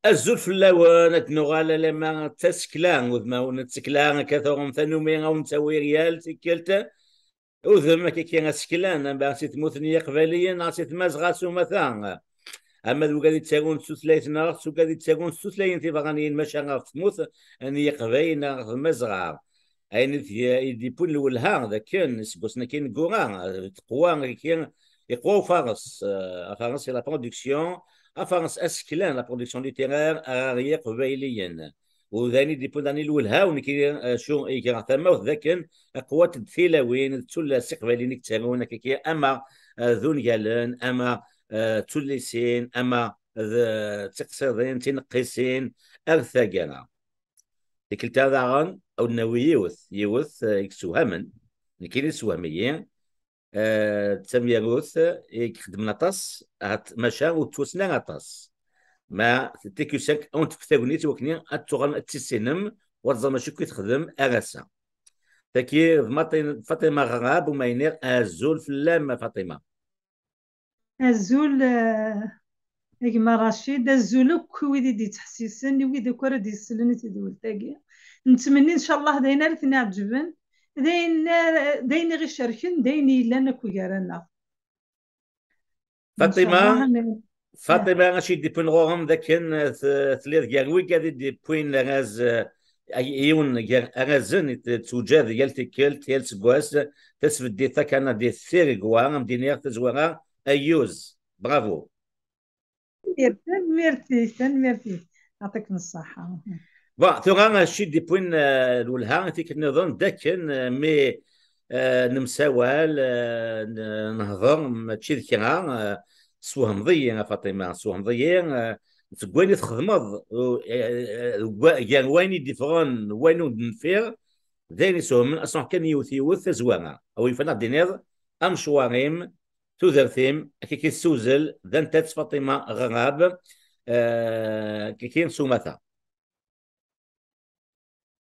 الزول في اللوان نغالا لما تسكلان وذما ونتسكلان كثرهم ثانومي او نسوي ريال تكلت وذما كي نسكلان باسي تموتني قبليا ناسي تمازغاسو مثلا اما ذو قاعد تساقون سوسلايت نار سو قاعد تساقون سوسلاين في بغانيين ماشا غاف تموت اني قباين غاف مزغار اين يدي بول والها ذا كان سبوسنا كاين كوران تقوى كاين يقوى فارس فارس لا برودكسيون فارس اسكلان لا برودكسيون ليتيرير غير قبايليا وذاني دي بول داني الولها ونكي شو يكرا ثما ذاك قوة الثلاوين تسول استقبالين كتابون كي اما ذون قالن اما توليسين اما تقصيرين تنقيسين ارثاقنا ديك التاذاغن او ناوي يوث يكسوها من كاين سوهميين تسمي روث يخدم نطاس ماشا وتوسنا نطاس ما تيكوسك اون تكتاغنيت وكني اتوغن التسينم ورزا ماشي كي تخدم اغاسا تكي فاطمه غراب وما ينير الزول في اللام فاطمه الزول كيما رشيد الزول كويدي دي تحسيسن ويدي كورا دي السلني تدول تاقي نتمنى ان شاء الله داينا لثنا عجبن داين غير شاركن داين لنا كويارانا ان شاء فاطمه الله فاطمه غاشي دي بوين غوهم ذاك ثلاث كاع قاعد دي بوين غاز ايون غازن توجد يالتي كيلت يال سكواس تسفد دي ثاك انا دي ثيرغوا مدينير تزوغا ايوز برافو ميرتي يعطيك الصحة. بون ثم شي دي بوين الولها تيك نظن داكن مي نمساوال نهضر ماشي ذكرى سوهم مضيين فاطمه سوهم مضيين تقواني تخدمض كان وين يدفغون وين نفير ذاني سوهم من اصلا كان يوث زوانا او يفنى دينير امشواريم تذرثيم كي السوزل ذن تاتس فاطمه غراب كي كاين سومثا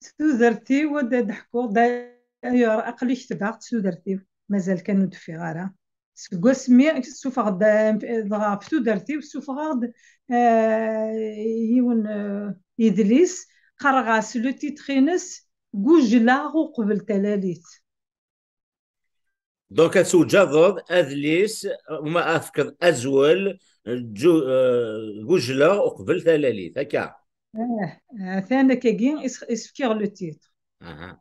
سودرتي ودا ضحكو داير اقلي كتبها سودرتي مازال كانوا دفي غارة سكوا سمي سوف غد ضغا في سودرتي وسوف غد يون يدليس قرغاس لو تيتخينس قوجلا قبل تلاليت دونك سوجضض اذليس وما افكر ازول جوجله وقبل ثلاليث هكا ثانا كاين اسفكيغ لو تيتر اها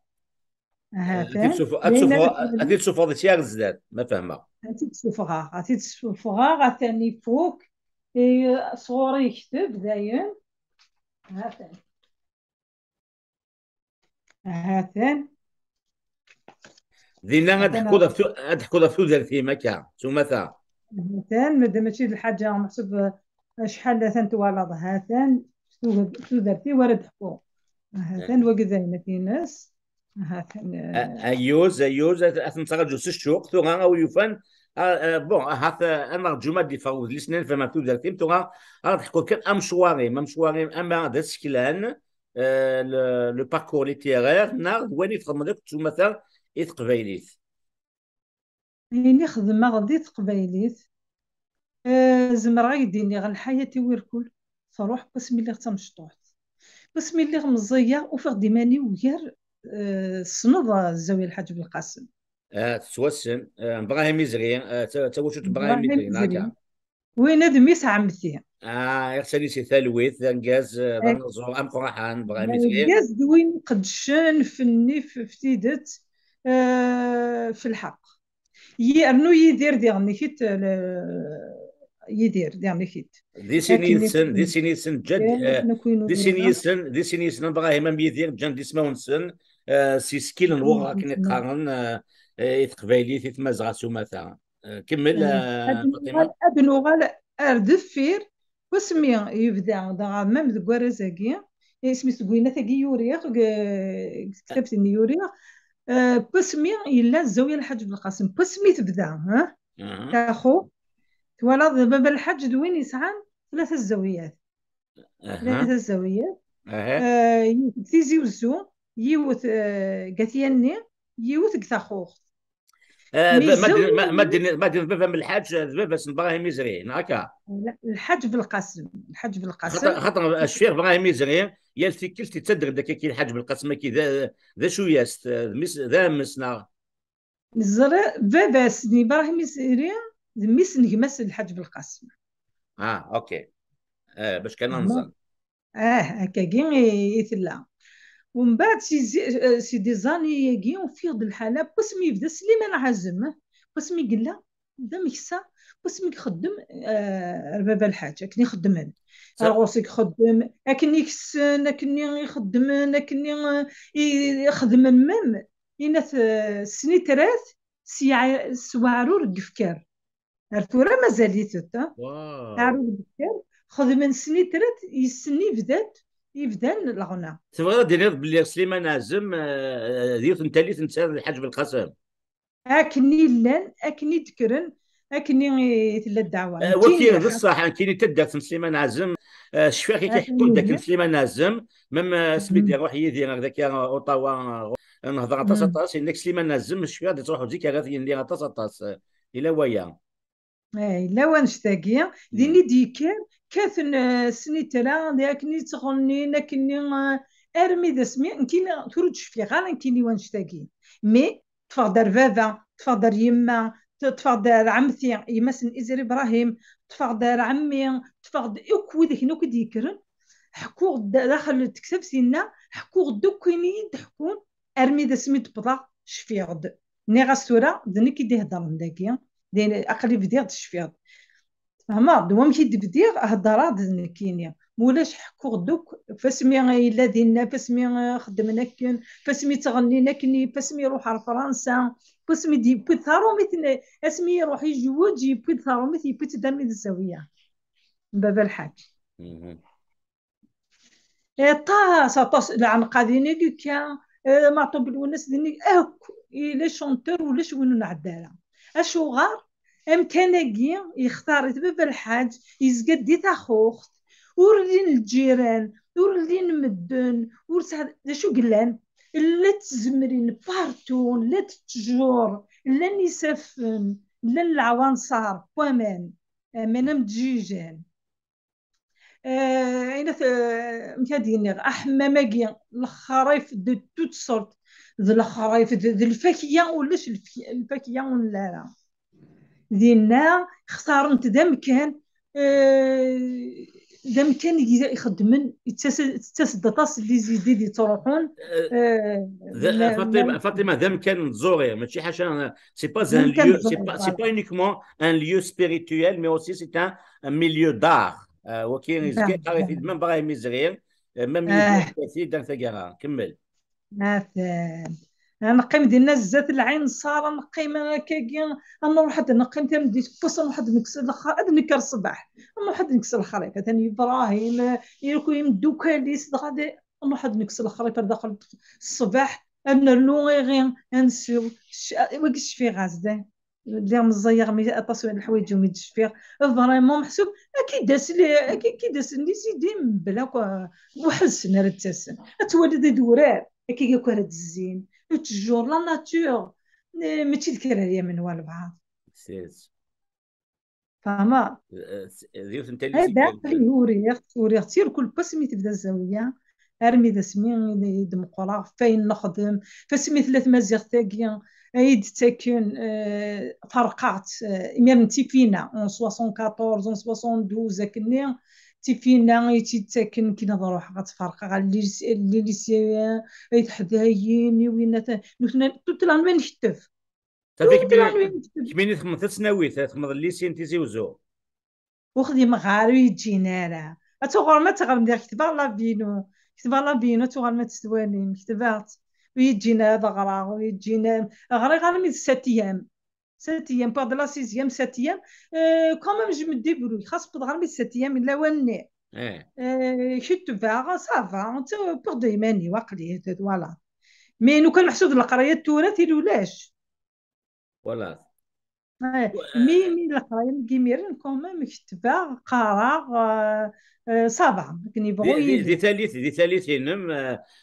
ثان لينا اكيد سوف هذا الشيء زاد ما فهمه غادي تسوفغا غاتاني فوق صغوري يكتب داين هاتان هاتان دينا هاتان غتحكوا ذا في ذا مكا ثم ثا هاتان مادام ماشي الحاجة محسوب شحال ثان توالض هاتان شتو درتي ورد حكو هاتان وكذا في ناس هاتان ايوز اثنتغل جوس الشوق ثم او يفن بون هذا انا جماد دي فوز لسنين فما تو ذا ثيم ثم تحكوا كان مشواري اما ذا سكلان لو باركور ليتيرير نار وين يفهم لك مثلا يتقبيليت يعني خدمة غادي تقبايليت زمرا يديني غا حياتي ويركل صروح بس ملي غتمشطوحت بس ملي غمزية وفي ديماني وغير صنوض الزاوية الحاج بالقاسم تسوسن ابراهيم يزري توشت ابراهيم يزري ناكا وين هاد ميس عمتي يغسل سي ثالويث انجاز ظنزور ام قرحان ابراهيم يزري جاز دوين قدشان فني في فتيدت في الحق يرنو يدير ديالني كيت يدير ديالني كيت دي سينيسن جد دي سينيسن ابراهيم يدير جان دي سماونسن سي سكيل نوغا كني قارن يتقبايلي تيتمازغا سوماثا كمل ابنو غال اردفير وسمي يبدا دا ميم ذو كوارزاكي اسمي سكوينه تاكي يوريغ كتبت اني يوريغ بسمي الا الزاويه الحاج بن القاسم بسمي تبدا ها تاخو تولى باب الحاج دوين يسعان ثلاثه الزاويات تيزي وزو يوث قاتياني يوث كتاخو مي الزاويه ما دين بابا من الحاج بابا ابراهيم يزرين هكا. لا، الحاج بالقاسم، الحاج بالقاسم. خاطر الشفيق ابراهيم يزرين يا الفكرتي تصدق داك كي الحاج بالقاسم كي ذا شو ياست ذا مسنا. الزرا بابا سني ابراهيم يسيري ميس نجمس الحاج بالقاسم. اوكي. باش كان فهمت. نظن. هكا كي يثلا. ومن بعد سي دي زاني يجي وفي الحاله قسمي يبدا سليمان عازم، قسمي قال لا بدا مكسا، قسمي يخدم بابا الحاج كني يخدم انا غوصي يخدم اكني يكسن اكني يخدم اكني يخدم مام يناث سنيترات سوارور قفكار ارتورا مازاليت تا واو. عارور قفكار خدم سنيترات يسني بدات يبدان الغنى. تبغى دير بلي سليمان عازم ديوث نتالي تنسى الحاج بالقاسم. اكني لان اكني تكرن اكني تلا الدعوه وكيل نتيني بصح كاين تدا في سليمان عازم. شفيق كي كيحكوا لك اكني. سليمان عازم مم سميتي روح يدي هذاك اوطاوا نهضر غطاس طاس انك سليمان عازم الشفيق تروح تجيك هذا اللي غطاس طاس الى ويا. اي لا ونشتاقي ديني ديكر كاثن سنيترا لكني تغني لكني ارمي ذا سمي نكينا ترجش في غانا نكيني ونشتاقي مي تفضل بابا تفضل يما تفضل عمتي يما سن ازر ابراهيم تفضل عمي تفضل اكو ذيك نوك ديكرن حكو داخل تكتب سينا حكو دوكيني يضحكون ارمي ذا سمي تبضا شفي غد ني غاسورا دني كي دي هضر داكيا دين اقلي بديغ تشفيض فهما دوام كي بديغ هضرات نكينيا مولاش حكو دوك فاسمي الا دينا فاسمي خدمنا كن فاسمي تغنينا كني فاسمي روح على فرنسا فاسمي دي بثارو مثل اسمي روح يجوج يبي ثارو مثل يبي تدمي الزاويه بابا الحاج طاس عن قاعدين كا معطوب الوناس ديني اكو لي شونتور ولا شوين نعداله اشو غار امكانكي يختار بابا الحاج يزقد دي تاخوخت وردين الجيران وردين مدن ورسعد شو قلان لا تزمرين بارتون لا تتجور لا نسفن لا العوانصار وامان منام دجيجان اين مكادين احما ماكي الخرايف دو توت سورت ذو الخرايف ذو الفاكهه ولاش الفاكهه ولا لا دينا اختارنت ذا مكان ذا مكان يخدمن تسد طاس اللي زيدي تروحون فاطمه ذا مكان زوري ماشي حاجه سي با ان مكان ليو سي با uniquement ان ليو spirituel mais aussi c'est un milieu d'art. وكاين يزكي قريت من برايم صغير ميم يزكي كثير دار ثقافه كمل. مثلا نقيم ديالنا الزات العين صار نقيم كاكي نروح حد نقيم تم ديت بوس نروح حد نكسر هذا نكر الصباح نروح حد نكسر الخريطه ثاني ابراهيم يركو يمدو كاليس غادي نروح حد نكسر الخريطه داخل الصباح ان لونغي انسو وقش في غازده اللي مزيغ مي التصوير الحوايج وميدش فيه فريمون محسوب اكيد داس لي اكيد داس لي سيدي بلا وحسن راه تسن تولد دورار اكيد كره الزين تجور لا ناتور ماشي الكراريه من والبعض سيس فما ديوث انت اللي هذا اللي يوري اختير كل بسمي تبدا الزاويه ارمي ذا سمي دمقرا فين نخدم فسمي ثلاث مزيغ تاكيا عيد تاكن فرقات امير تيفينا 74 72 كني تيفينا يتساكن كي نروح غتفرق على اللي ليسيا يتحداين وين توتلان وين نكتف صافي كمين خمس سنوات تخمض الليسين تيزيوزو وخدي غارو يجينا راه اتوغر ما تغرم ديال كتبا لا بينو كتبا لا بينو توغر ما تسواني كتبات ويجينا هذا غرا ويجينا غرا من 7 ايام بعد لا 6 7 ايام كوميم جو مي ديبروي خاص تغرم من 7 ايام الا وني شفت فاغ صافا انت بور ديماني واقلي فوالا مي لو كان محسوب القرايه التراث ولاش ولا مي القرايه كيميرن كومام كتبا قرا صافا كني بغو دي يلي ثالث دي ثالثين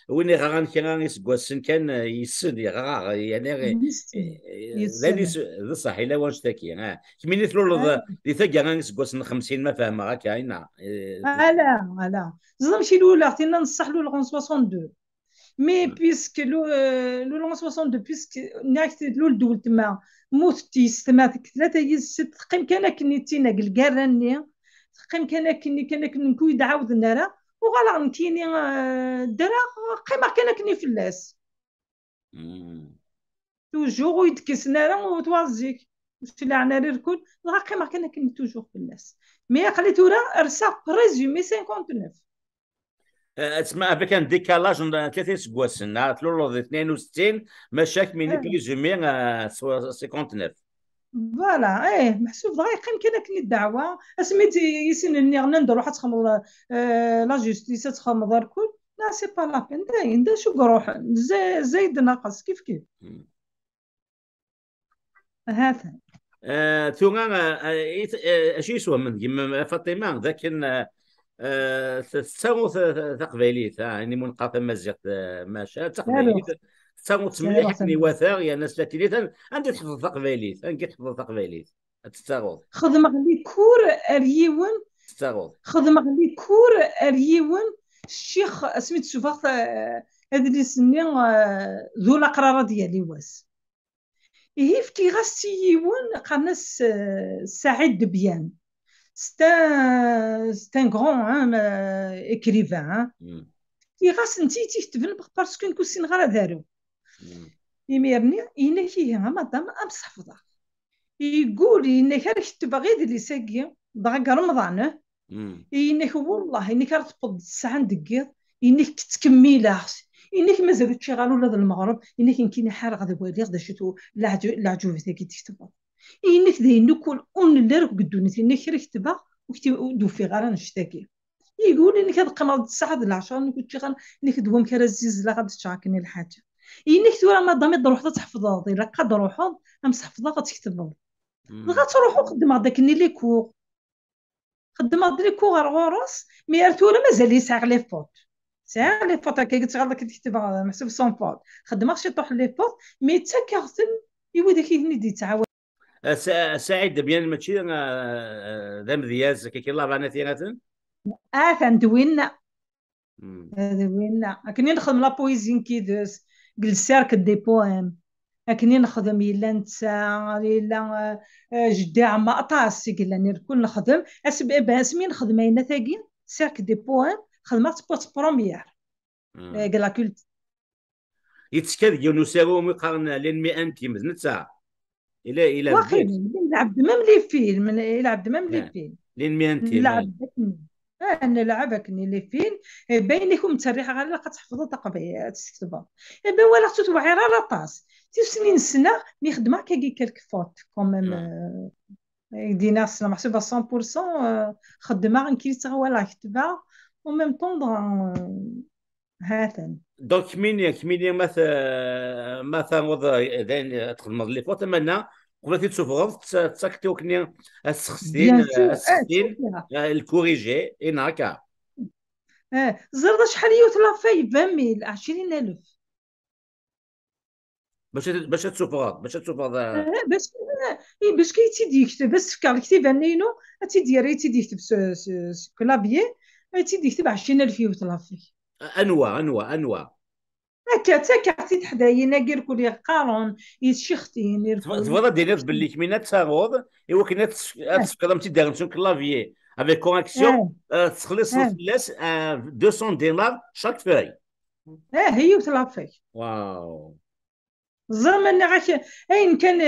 وين غان كان يسقوسن كان يسد غا يعني يسن ذي يسن ذي صح الا واش تاكي كمين يثلو دي ثقة غان يسقوسن 50 ما فاهمة كاينة لا زعما شي الاولى عطينا نصح له لغون 62 مي بيسك لو لون 62 بيسك ناكت لو الدول تما موتي ستما ثلاثه يس تقيم كان كني تينا الكاراني تقيم كان كنكو عاود نرا وغالا نكيني درا قيمه كان كني فلاس توجور يدكس نرا وتوازيك واش لا عنا ركود لا قيمه كان كني توجور فلاس مي قلت ورا ارسا بريزومي 59 تسمع كان ديكالاج 30 سكواسن تلولو 62 مشاك ميني بريزومي 59 فوالا محسوب دغيا يقيم كان كني الدعوه اسميت يسن اني غنندر واحد تخمض لا جوستيس تخمض الكل لا سي با لا بين داين دا شو روح زايد ناقص كيف هذا ثم اشي يسوى من كيما فاطمه ذاك تساوت تقبيليت يعني منقطع مزيق ماشا تقبيليت تساوت مليح كني واثاغ يا ناس لاتيليت عندي تحفظ تقبيليت عندي تحفظ تقبيليت تستغوض خذ مغلي كور اريون تستغوض خذ مغلي كور اريون الشيخ سميت سوفاخ هذا اللي سمي ذو القرارة ديالي واس هي فتي غاسيون قناس سعيد دبيان c'est un grand écrivain يغاس نتي تكتبن باسكو نكون غير دارو يميرني إنا كي مادام أمس حفظة يقول إنا كان كتب غير اللي ساقي ضاق رمضان إنك والله إنك تفض الساعة دقيق إنك تكملها إنك مازالو تشغل ولا المغرب إنك يمكن حار غدا والي غدا شتو العجوبة تاكي تكتبها إنك داين كل أون اللي راك قدوني إنك كتبها وكتب في غير نشتاكي يقول إنك هاد قمر الساعة د العشرة إنك تشغل إنك دوم كرزيز لا غادي تشاكني الحاجة إنك تورا ما دامي تروح تحفظها إلا قد روحو أمس حفظها غتكتبها غتروحو خدم هذاك لي كور خدم هاد لي كور غورس مي تورا مازال يساغ لي فوت ساغ لي فوت هكا قلت غادي كتكتبها محسوب سون فوت خدمها شي طوح لي فوت مي تا كارتن يوا داك يدي تعاود سعيد بيان ماشي ذا مذياز كي الله بانا ثيغاتن كندوينا دوينا كني نخدم لا بويزين كيدوس جلسارك دي بوام كني نخدم الا نتا الا جدي عما طاس قال نكون نخدم اسمي نخدم انا ثاقي سيرك دي بوام خدمت بوت بروميير قال كلت يتسكد يونسيرو مقارن لين 100 انتي نتا الى واخي نلعب دمام لي فيلم نلعب دمام لي فيلم لين 100 انتي نلعب انا لعبكني لي فيلم باين لكم تريحه غير كتحفظوا تقبيه تكتبها بان ولا خصو توعي راه طاس سنين سنه مي خدمه كي كالك فوت كوميم دينا سنه محسوبه 100% خدمه غنكيتها ولا كتبها و ميم طون هاتن دونك كمين مثلا وضع داين تخدم لي فوت منا قبل تشوف غلط تسكتو كني السخسين الكوريجي هناك زرد شحال يوتلا في 20,000 20,000 باش تشوف غلط باش كيتيدي يكتب بس فكر الكتيب نينو تيدير يكتب كلابيي تيدي يكتب 20,000 يوتلا فيه انواع هكا تاكا حدايا ناقير كل قارون يشختين تفضل دينيت باللي كمينه تاغوض ايوا كنا تقدر تدير نشوف كلافيي افيك كونيكسيون تخلص الفلاس 200 دينار شاك فاي هي وتلافي واو زعما غاك اين كان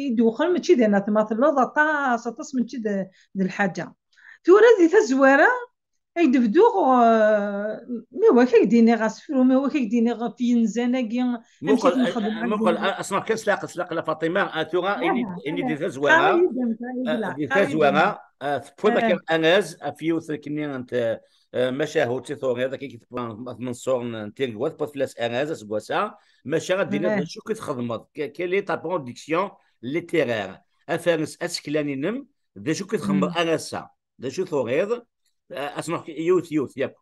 يدوخل ماشي دينا تماثل طاس ماشي د الحاجه تورا دي تزواره يدبدو مي هو كيديني غاسفرو مي هو كيديني في نزاناكي مقل اصلا كنسلاق لا فاطمه ثورا اني دي تزواره دي تزواره فوا ذاك اناز فيوث كني انت مشاهو تيثور هذا كيكتب منصور نتيغوات بوت فلاس اناز سكواسا ماشي غادينا شو كتخدم كيلي تا برودكسيون ليتيرير افارس اسكلاني نم ذا شو كتخمر انسا ذا شو ثوغيض اسمح يوث يوث ياك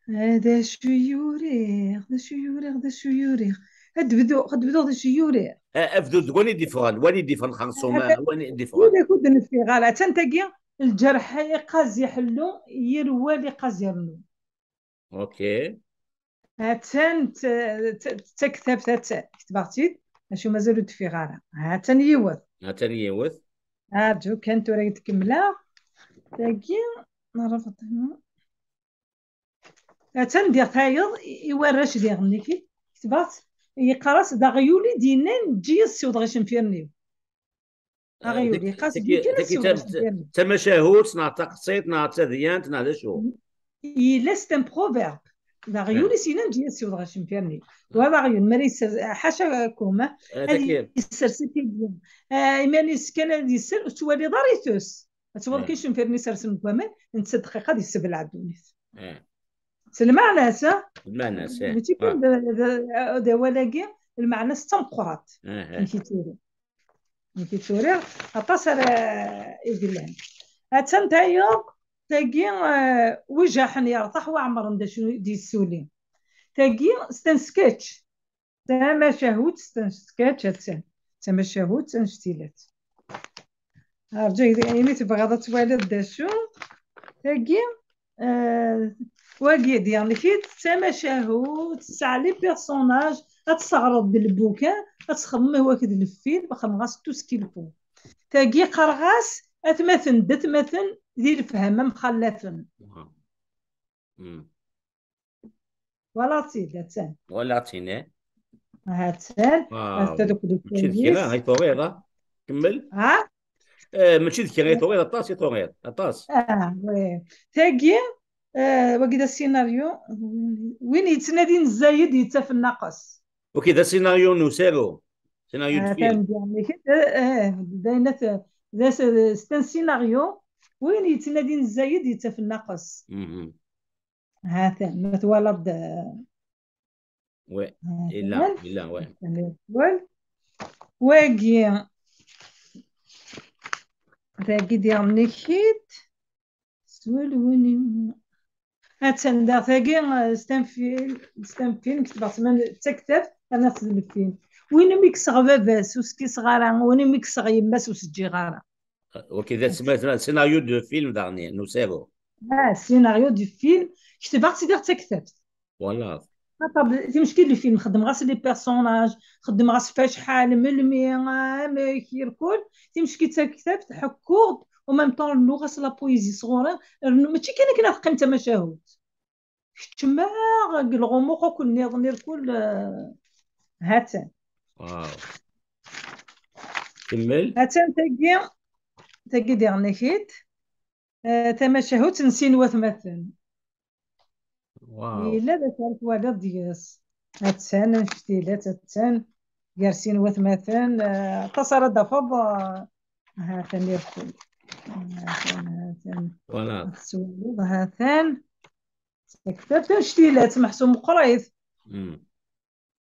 هذا شو يوريغ، ذا شو يوريغ، ذا شو يوريغ. قد بدو ذا شو يوريغ. افدود واني ديفران خانصوما هذا واني ديفران. يقول كود في غالة تنتقي الجرح يقاز يحلو يروى لي قاز يرنو. اوكي. هاتن تكتب كتبتي اشو مازالو في غالة هاتن يوث. هاتني يوث. جو كانت تريد تكملها تاقي نعرف. تندير تايض يورش ديال نيكي كتبات يقراس دا غيولي دينان جي السود غاش نفيرنيو غيولي قاس ديك السود غاش نفيرنيو. تما شاهوت نا تقصيت نا تذيانت نا هذا شو إلا ستان بروفيرب دا غيولي سينان جي السود غاش نفيرنيو. وهذا غيول مريس حاشا كوما هذه السرسل كيدير إيماني سكان هذه السر توالي داريتوس تولي كيش نفيرني سرسل كوما نت دقيقة دي السبل عدونيس المعنى سا المعنى سا ماشي كان دا ولاقي المعنى استنقرات كيتوري عطاس يقول لهم هاتن تايوب تاقي وجهن يرطح وعمر دا شنو دي السولين تاقي ستان سكتش تما شهوت ستان سكتش هاتسان تما شهوت ستان شتيلات رجع يعني تبغى توالد دا شو تاقي واقي ديال كي تماشاهو تسع لي بيرسوناج غتستغرض بالبوكان غتخمم هو كد الفيلم بخمغاس تو سكيلفو تاقي قرغاس اتمثن دتمثن ديال الفهم مخلفن ولا تسيد هاتسان ولا عطيناه هاتسان هاتا دوك ماشي ذكيرة هاي طويلة كمل ها ماشي ذكيرة هاي طويلة طاس هاي طويلة طاس وي تاقي وكذا السيناريو وين يتنادي الزايد يتا في الناقص وكذا سيناريو نسيرو سيناريو الفيلم يعني داينة ذا ستان سيناريو وين يتنادي الزايد يتا في الناقص هذا مثولد وي إلا إلا وي واقي تاقي ديال نيكيت سوال وين هاتسن دا تاقي ستان فيلم كتبت من تكتب انا في الفيلم وين ميكس غباباس وسكي صغارا وين ميكس يماس وسجي غارا وكذا سمعت سيناريو دو فيلم دارني نسيرو سيناريو دو فيلم كتبت تقدر تكتبت فوالا طب دي مشكل الفيلم خدم غاس لي بيرسوناج خدم غاس فاش حال ملمي ما كيركل دي مشكل كتبت حكود ومام طون اللغه لا بويزي صغيره ماشي كاين قيمه مشاهد تما الغموق كل نظني كل هاتان واو كمل هاتان تاقي ديال نكيت تمشهوت تنسين وثمثل واو إلا ذكرت ولد دياس هاتسان شتيلات هاتسان جالسين وثمثل تصر دفض هاتان يركل هاتان فوالا السوالد هاتان كتبت شتيلات محسوم قريث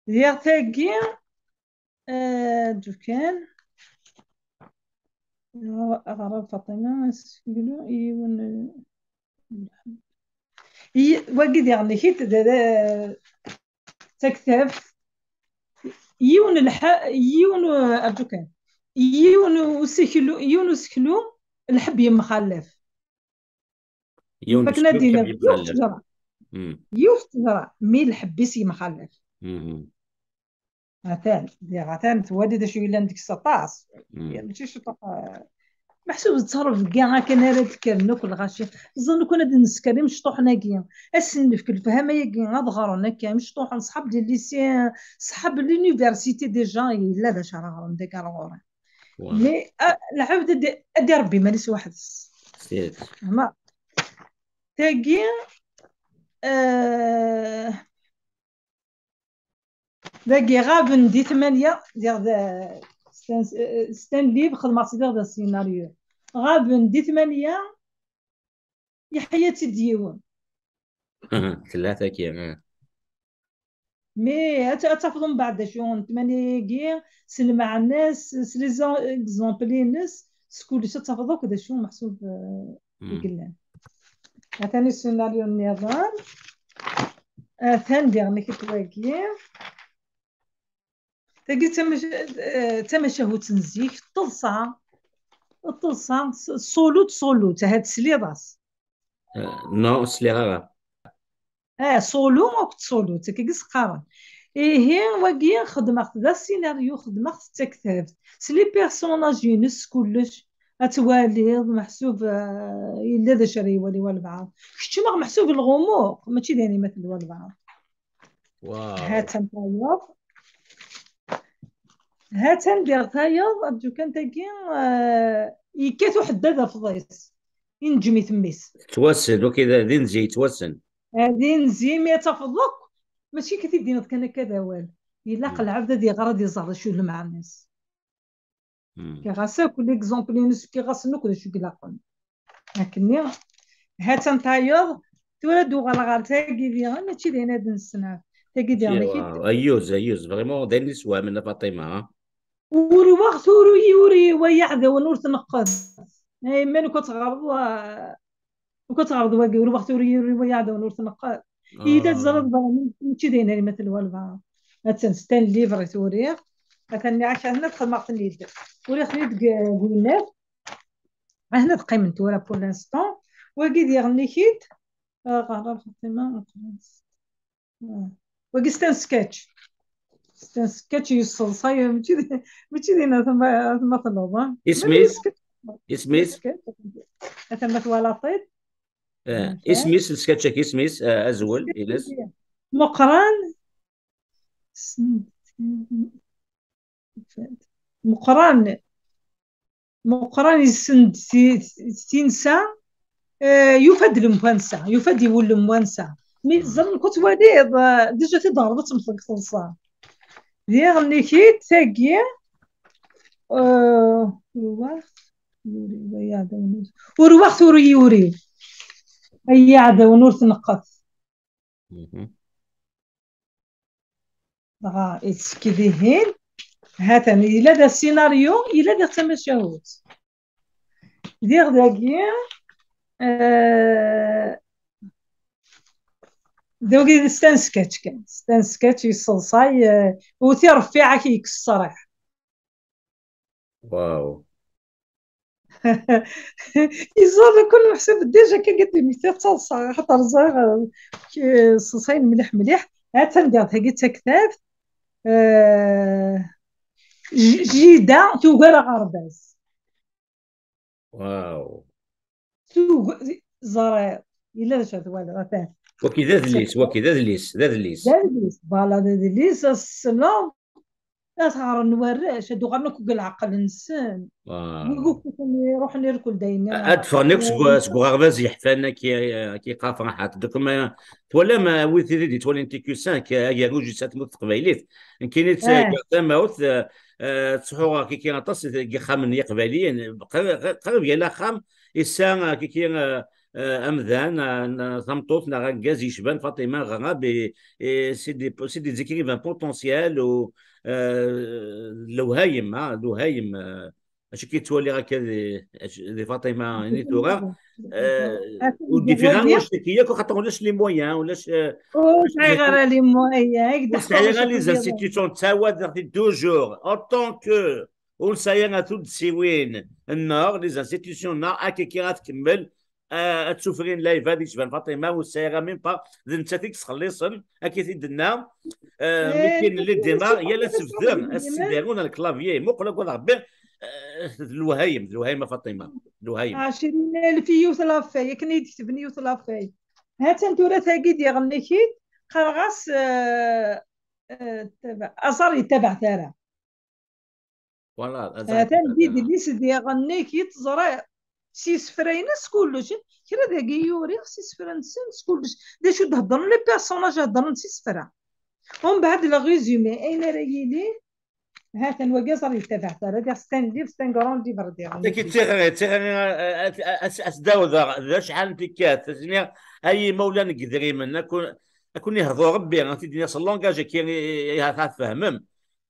ديال تاقي دوكان غراب فاطمة يقولوا يون واجد يعني كيت تكتب يون يون أرجوكان يون سكلو الحب يمخلف يون فكنا دينا يمخلف يفتجرا مي الحب يسي مخلف عثان تودي شو يلا عندك 16 ماشي شو محسوب تصرف كاع كان هذا تكرنا كل غاشي ظن كنا نسكري مشطوحنا كاع السن في كل فهم يا كاع ضغرنا كاع مشطوح نصحاب ديال ليسي صحاب لونيفرسيتي ديجا لا باش راه ديك الغور مي العبد دي ربي ماليش واحد ما تاقي داكي غابن دي 8 ديال ستان ليف خدمت ديال السيناريو غابن دي 8 يا حياتي ديوان 3 كيما مي تفضل بعد شو تماني جي سلمع الناس سليزون اكزومبل الناس سكول تفضل كذا شو محسوب مم. يقلان. ثاني سيناريو النظام ثاني ديالنا كي تواقي تجي تمشهو تنزيك الطلسة صولوت هاد سليضاس نو سليغا. صولو او صولوت كي قارن هي واقي خدمت ذا السيناريو خدمت تكتبت سلي بيرسوناج ينس كلش اتوالي محسوب الا ذا شري يولي والبعض كنت محسوب الغموض ماشي داني مثل والبعض. واو. هات نطيب هات ندير تايض ارجو كان تاكي يكاتو حداده في ضيس ينجمي تميس توسن وكذا ذي نجي توسن. هذه نزيمي تفضلك ماشي كثير دينا كان كذا والو الا قلعب دي غرض يزهر شو مع الناس كي غاسا كل اكزومبل نس كي غاسنو كل شو كلاقون لكني هات نطيب تولدو غلا تاكي ديال ماشي دينا هاد السنه تاكي ديالنا كي واو ايوز فريمون داير نسوى من فاطمه ها. وري وقت وري ويعذا ونور تنقذ اي من كتغرض واقي وري وقت وري ويعذا ونور تنقذ اذا اه. تزرد ماشي دينا مثل والبا مثلا ستان ليفر توريخ مثلا عشان هنا دخل مارتن ليد وري خليت قلنا هنا تقيمت ورا بور لانستون واقي ديال كيت غرام فاطمه واقي ستان سكتش يوصل صاير ماشي دينا ثم طلب ما اسميس سكتش اسميس سكتش ثم توالطيت اسميس السكتشك اسميس ازول اليس. مقران مقران مقران يسند تنسى يفد الموانسة يفد يقول الموانسة مي زرن كنت وديض ديجا تضربت مطلق خلصان ديال نيكيت تاكي وروحت يوري هي عدا ونور تنقص كذي هين هاتني إلا دا السيناريو إلا دا تمشاهد دير داكي دوكي ستان سكاتش كان ستان سكاتش يصلصاي وترفيعك يكسرح واو. يزور كل محسوب ديجا كي قلت لي مثال صلصه خاطر زار صلصين مليح مليح هات ندير هاكي تكتاب جيده توقر غرباز واو. زرير الا شاد والو فاه وكذا ذليس وكذا ذليس ذا ذليس. داليس فوالا داليس السلام لا تغار نوريش هادو غير نكو العقل نسان واو. ويقول يروح نركل داينا ادفرنك سكو غرباز يحفانا كي قاف راحات دوك ما ولا ما ويثي دي تولي انت كيسان كي روجي ساتموت قبايليت ان كاينت تماوت تصحوا كي غطاس كي خامن يقباليين قرب يلا خام الساعه كي امذان ثمطوط غاز يشبان فاطمه غا سي دي زيكريفان بوتونسيال و لوهايم لوهايم اش كي تولي هكا دي فاطمه يعني تورا وديفيرون واش تكياك خاطر ولاش لي مويان ولاش غير لي مويا هكذا وسعي غير لي زانستيتيسيون تساوى دو جور ان طون كو ونسايا تود سيوين النار لي زانستيتيسيون نار اكي كي غتكمل تسوفرين لايف هذه تبان فاطمه والسياره ميم با انت تيك تخلصن اكي تدنا ممكن اللي ديمار يا لا تفذر السيديرون الكلافيي مقلق ولا ربي الوهايم فاطمه الوهايم 20,000 يوث لافاي كنا يكتبني يوث لافاي هات انتورا تاكي ديال غنيكيت خرغاس اصار يتبع ترى فوالا هذا الفيديو اللي سدي غنيكيت زرا سي سفرين كلش كرا داكي يوري سي سفران كلش دا شو تهضر لي بيرسوناج هضرن سي سفرا ومن بعد لا ريزومي اين رايلي هات الوقا صار يتبع ترى ديال ستان ليف ستان كرون ديال كي تيغ اسداو ذا شحال تيكات اي مولا نقدري منا اكون يهضروا ربي انت ديني اصلا لونجاج كي تفهمم.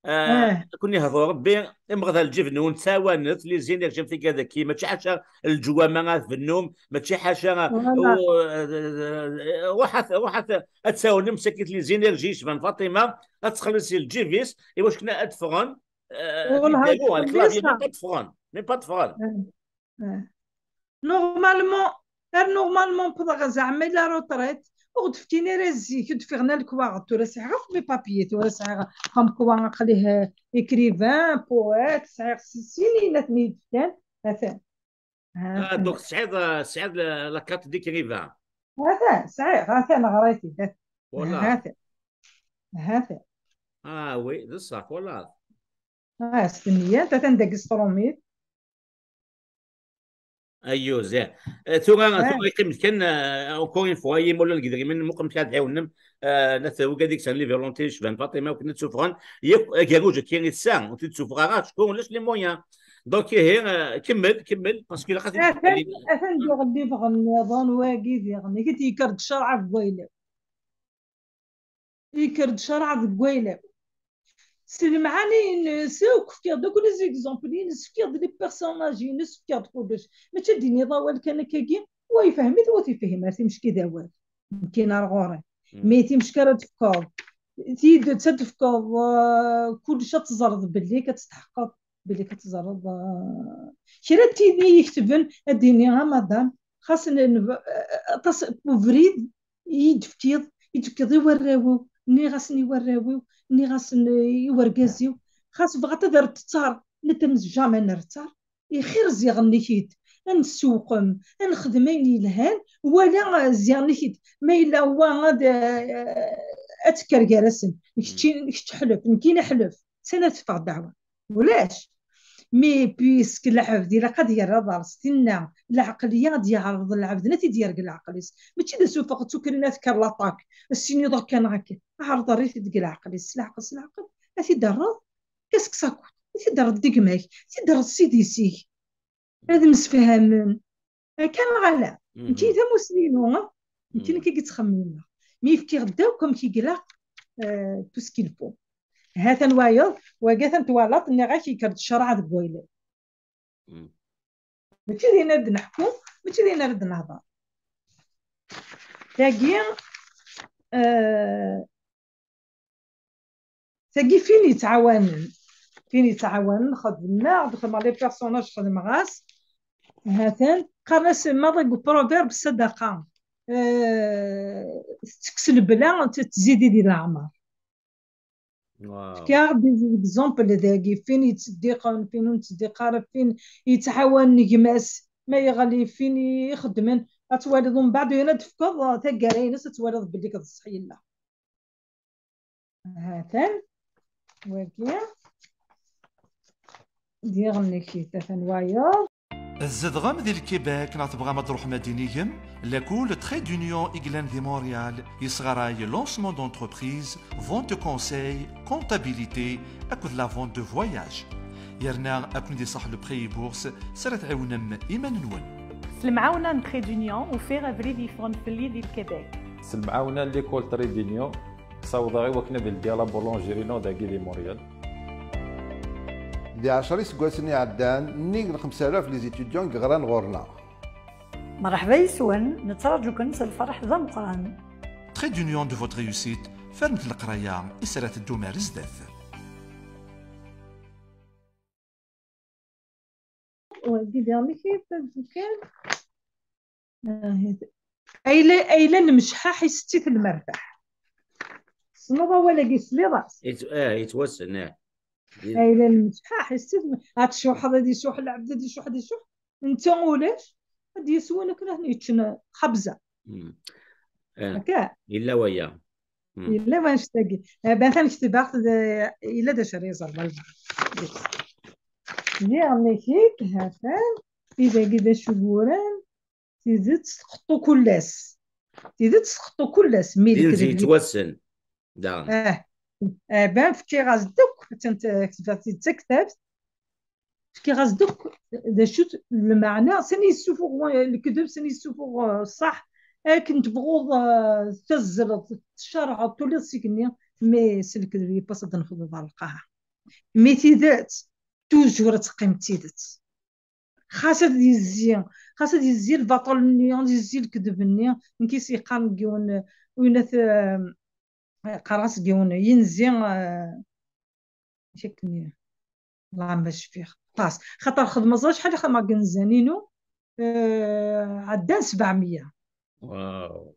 اه كون يهضروا ربي يبغى الجبن تساوانت لي زين جبت كذا كي ما تشي حاجه الجوامع في النوم ما تشي حاجه فوالا. روحت اتساوني مسكت لي زين جيش من فاطمه اتخلص الجيفيس واش كنا ادفغن والله تيداروا الكلافي مي تخلصها. با تفغن مي با تفغن. اه اه نورمالمون، نورمالمون بغا زعما الا روطريت وغتفتيني راه كنت فيغنا الكواغ تورا ساعه في مي بابيي تورا ساعه كم كواغ خليه اكريفان بويت ساعه سنين نيتان هذا. دوك هذا سعيد لا كارت دي كريفان. هذا صحيح، هذا انا غريتي ولا هذا هذا. وي ذا صح ولا. اه سنيات تندق ستروميت. ايوه زين. ثم اه يتم كان اونكور اون فوا يمول القدري من مقم كاد عاونم نثو قاديك سان لي فولونتي شفان فاطمه وكنا تسوفغان ياك كاروج كاين الساعه وانت تسوفغا شكون لاش لي مويان. دونك هي كمل باسكو لا خاطر اثن اثن دي غدي فغ النظام واقي دي غني قلت يكرد شرع في قويله، يكرد شرع في قويله. سلمعاني نسوق في دوك لي زيكزامبل نسفيض لي بيرسوناج نسفيض كلش ما تديني ضوال كان كاكي ويفهم ذو تفهم مش كذا وال يمكن رغوري ميتي مش كرا تفكر تيد تتفكر كل شيء تزرد باللي كتستحقق باللي كتزرد شرا تيدي يكتبن اديني ها مدام خاصنا بوفريد يدفتيض يدفتيض يوراو ني غاسني يوراو ني غاسن يوركازيو خاص بغات تقدر تتصار نتمز جامي نرتار خير زيغ نيكيت نسوقم نخدم اين يلهان ولا زيغ نيكيت ما الا هو غاد اتكر جالسن كش تحلف يمكن حلف سنه تفع دعوه ولاش مي بيسك العبد الا قد يرضى ستنا العقليه ديال عرض العبد نتي ديال العقليس ماشي دا سوف فقط سكرنا كارلاطاك السيني درك كان هكا عرض ريت ديال العقليس العقل اتي درض كاسك ساكوت اتي درض ديك ماك اتي درض سيدي سيك هذا مسفهمن كان غلا انتي ذا مسلمون يمكن كي تخمم مي فكي غداوكم كي قلا تو سكيل فو هذا نوايض وقاثا توالط اني غا كي كرد شرع ذ بويلة ماشي دي نرد نحكم ماشي دي نرد نهضر تاقي تاقي فين يتعاون خدمنا خدمة لي بيرسوناج خدم غاس هاتان قرنس مرة بروفيرب الصدقة تكسل بلا تزيدي دي العمر كاع دي زومبل داكي فين يتصدق فين يتصدق فين يتعاون نجماس ما يغلي فين يخدمن اتوالد من بعد هنا تفكر تاكارين تتوالد بلي كتصحي لا هاتان واكيا ديالني كي تفنوايا الزدغم ذي الكيباك نعتبغى مدروح مدينيهم لكول تخي دونيون إغلان دي مونريال يصغراي لونسمون دونتربريز فونت كونساي كونتابيليتي أكد لا فونت دو فواياج يرنا أكون دي صح لو بخي بورس سرت عونم إيمان نون سلمعاونا نتخي دونيون وفيغ افري دي فون فلي دي الكيباك سلمعاونا ليكول تري دونيون صوضاغي وكنا بالديالا بولونجيرينو داكي دي مونريال دي 10 سكواسني عدان نيك 5000 لي زيتيديون غران غورنا مرحبا يسون نترجوكم الفرح ذا مقران تخي دونيون دو فوت ريوسيت فرمت القرايه إسرات الدومار زداف ودي ديالني كيف كان ايلا نمشحها حيستي في المرتاح صنوبه ولا قيس راس يتوسن ايلا نمشحها حيستي هاد الشوح هذا دي شوح العبد دي شوح دي شوح انت ولاش غادي يسوى لك هنا يتشنا خبزه هكا الا ويا الا ما نشتاقي مثلا كتبت الا دا شريزه والله ديالني كيف هكا اذا كذا شغوران تزيد تسقطو كلاس تزيد تسقطو كلاس ميل كذا يتوسن دا بان في غاز دوك انت كتبت كتبت في غاز دوك دا شوت المعنى سني السفوغ الكذب سني السفوغ صح كنت بغوض تزرط الشرع تولي سيكني مي سلك اللي باس نفض على القاعة مي تيدات توجور تقيم تيدات خاصة ديزي البطل نيون ديزي الكذب نيون نكيس يقام جون وينث قراص جون ينزي شكني الله باش فيه باس خاطر خدمة زوج شحال خدمة كنزانينو عدان 700 واو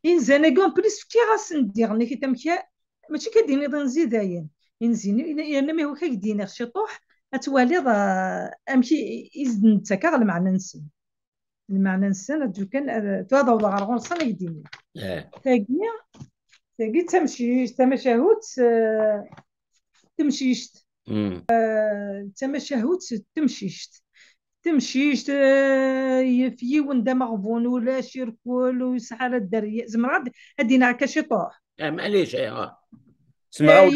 إنزانا كون بليس كي غاس ندير ني كي تمكيا ماشي كديني نزيداين إنزيني أنا ما هو كيديني شي طوح أتوالي أمشي إذن تكا المعنى نسن المعنى نسن أدو كان تواضع وضع غرغون صنع يديني تاقي تمشاهوت تمشيشت تمشاهوت تمشيشت في وندا مغبون ولا شيركول ويسحال الدريه زمرا هدينا هكا شي طوح معليش سمعوا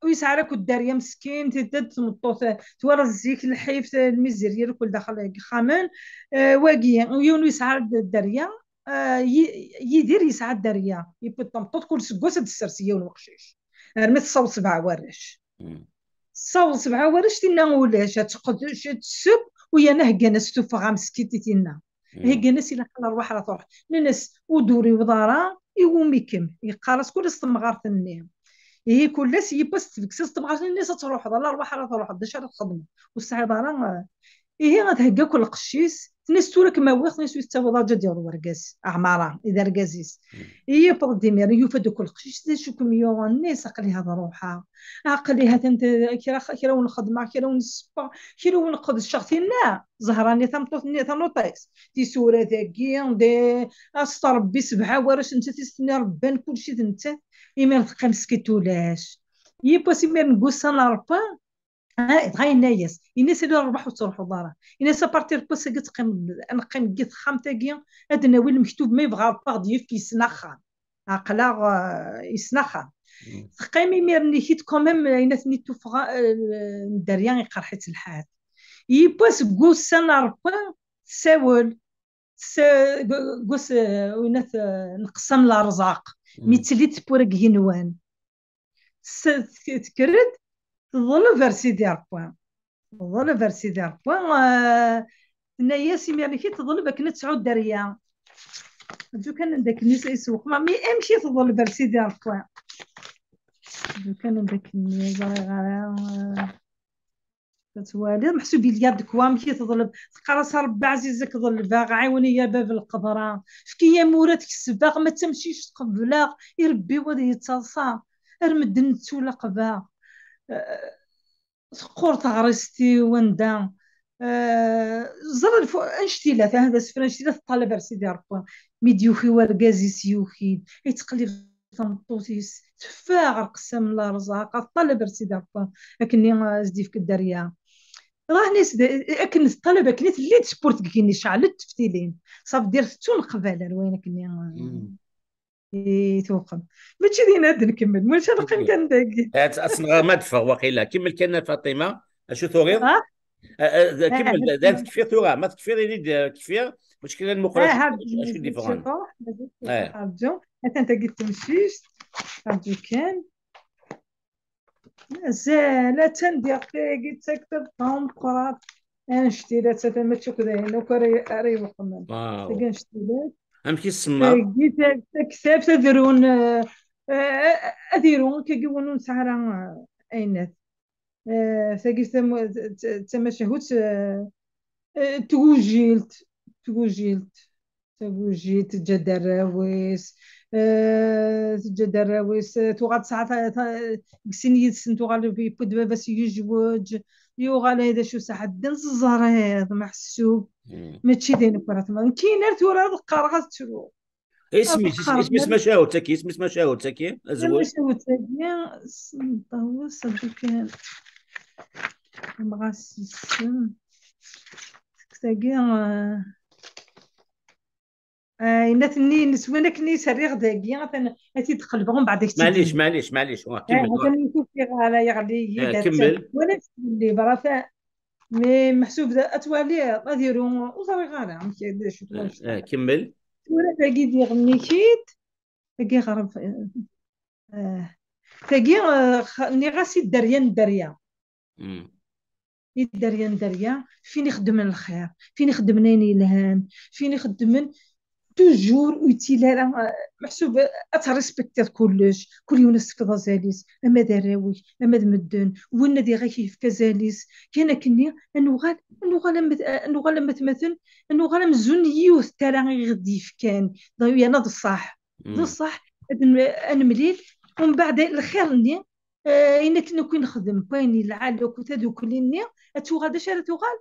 ويسعرك الدريه مسكين تدد تمطوط تورزيك الحيف المزريه الكل داخل خامان واقي ويون يسعر الدريه يدير يسعى الدريه يبط تمطوط كل سكوسه السرسيه والمقشيش رميت صوت 7 ورش صوت 7 ورش تينا ولاش تقد تسب ويا نهجنا ستوفا مسكيتي تينا هي ناس الى خلا روح راه تروح الناس ودوري وضارا يوميكم يقارس كل استمغارت النيم هي كل سي باس تفكس استمغارت الناس تروح لا روح راه تروح داش راه تخدم والسعيده راه هي غتهكا كل قشيس ناس تورك ما واخ ناس يستوى ضجه ديال ورقاس اعمارا اذا رقازيس هي فرض ديمير يفد كل قشيس شكون يو الناس عقلي هذا روحها عقلي هذا انت كرا ونخدم كرا ونسبا كرا ونقض الشخصين لا زهراني تمطوطني تنوطيس دي سوره ذاكي دي استربي 7 ورش انت تستني ربان كلشي انت ايمان خمس كيتولاش يباسي مير نقص انا ربا غاي نايس الناس اللي ربحوا تروحوا دارا الناس بارتير باس قلت نقيم قيت خامتاكيا هاد النويل المكتوب ما يبغى باغ في يسنخا عقلا يسنخا قيمي ميرني حيت كوميم الناس نيتو الدريان يقرحت الحال يباس قوس نربا ساول قوس وينات نقسم الارزاق ميتليت بورك هنوان تكرد تظل فرسي ديال بوان تظل فرسي ديال بوان ناياسي ميرني كي تظل باك تعود دريا جو كان داك الناس يسوق ما مي امشي تظل فرسي ديال بوان جو كان داك الناس غير تتوالي محسوب ليا دكوام كي تظل تقراص ربي عزيزك ظل باغ عاوني يا باب القدران فكي موراتك السباغ ما تمشيش تقبلا يربي ودي يتصاصا ارمد نتولا قبا سقورت غرستي وندا زر انشتي لا هذا سفر انشتي لا الطلبه سيدي ربي ميديوخي ورقازي سيوخي يتقلي تنطوتيس تفاغ قسم الله رزاق الطلبه سيدي ربي لكني زدي في الدريا راه ناس اكن الطلبه كنيت اللي تسبورت كيني شعلت تفتيلين صاف دير تون قباله وين كني توقم ماشي دينا نكمل واش نقيم كان داكي اصلا ما دفع وقيلا كمل كان فاطمه اشو ثوريض كمل دارت كفير ثورة ما تكفير كفير مشكله المقراش اشو ديفرون هاجو انت قلت تمشيش هاجو كان لا تندير قلت تكتب طون قرات انشتي لا تتا ما تشوف هنا وكري وقمن تلقى نشتي امشي السما كتاب تدرون اديرون كيقولون سهرة اينات فقلت تمشهوت توجيلت جد الراويس توغاد ساعات كسيني سنتوغال بيبود بس يجوج يوغال هذا شو ساعه دنس الزريض محسوب ماشي دين كرات ما كاين تورا القرغه تشرو اسمي مشاوتك اسمي مشاوتك ازوج هو صدق مغاسيس تاقي نتني نسوانا كني سريغ داكي غاتي تقلبهم بعد معليش كمل نشوف على يغلي كمل ولا اللي برا مي محسوب اتوالي غاديروا وصافي غانا كمل ورا تاقي دي غنيكيت تاقي غرب تاقي ني غاسي دريا دريا فين يخدم الخير، فين يخدم ناني الهام، فين يخدم توجور اوتيل محسوب اتريسبكتي كلش، كل يونس كذا زاليس اما دراوي اما مدن وين دي غير كيف كزاليس كاين كني انو لما تمثل انو غير مزون يوث ترى غديف كان ضيو انا الصح ذو الصح انا مليل ومن بعد الخير ني انا كنا كي نخدم بيني العالو كنت هذو كلني اتو غادا شارتو غال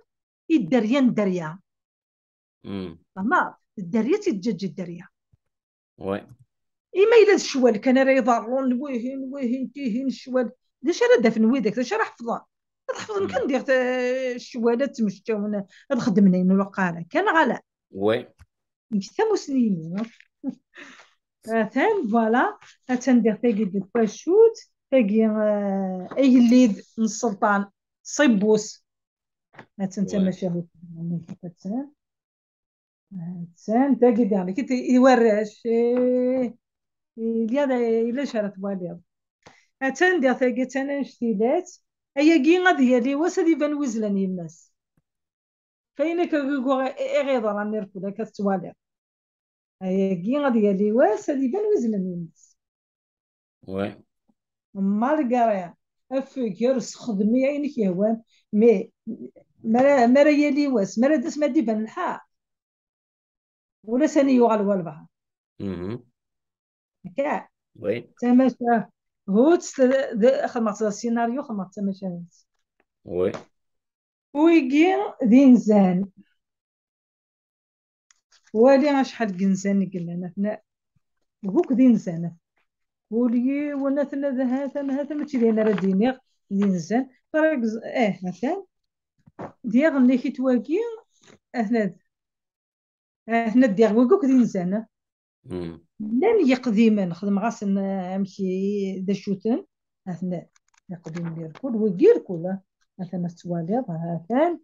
يدريان دريا فما الدريا تتجج الدريا وي إما إلا الشوال كان راه يضرون وين تيهين الشوال داش راه دافن ويدك داش راه حفظه تحفظ كان ندير الشوالات تمشاو هاد خدمنا ولا كان غلا وي كتا مسلمين ثان فوالا تندير تاقي دو باشوت تاقي ايليد من السلطان صيبوس تنتا ماشي تسان تاقي ديالي كي يورش إلا شرط واليض تندير تاقي تانا نشتيلات أيا كي غادي هي لي واس هادي بان وزلان يماس فاينة كيقول غيضر راني ركودا كتوالي أيا كي غادي هي لي واس هادي بان وزلان يماس وي مالكاريا أفكر خدمي عينك يهوان مي مرا هي لي واس مرا داس ما دي بان الحار ولا سني يغال والبحر هكا وي تماشى هو خدمت السيناريو خدمت تماشى وي ويجي ذي نزان والي شحال كنزان قلنا حنا هوك ذي نزان ولي ونثنا هذا ماشي ديالنا راه دينيغ ذي نزان فرق مثلا ديال اللي كيتواكي هنا ديال وكوك ذي نزان لان يقديما نخدم غاس نمشي دا شوتن هنا يقدم ديال كل ويدير كل مثلا تواليط هاتان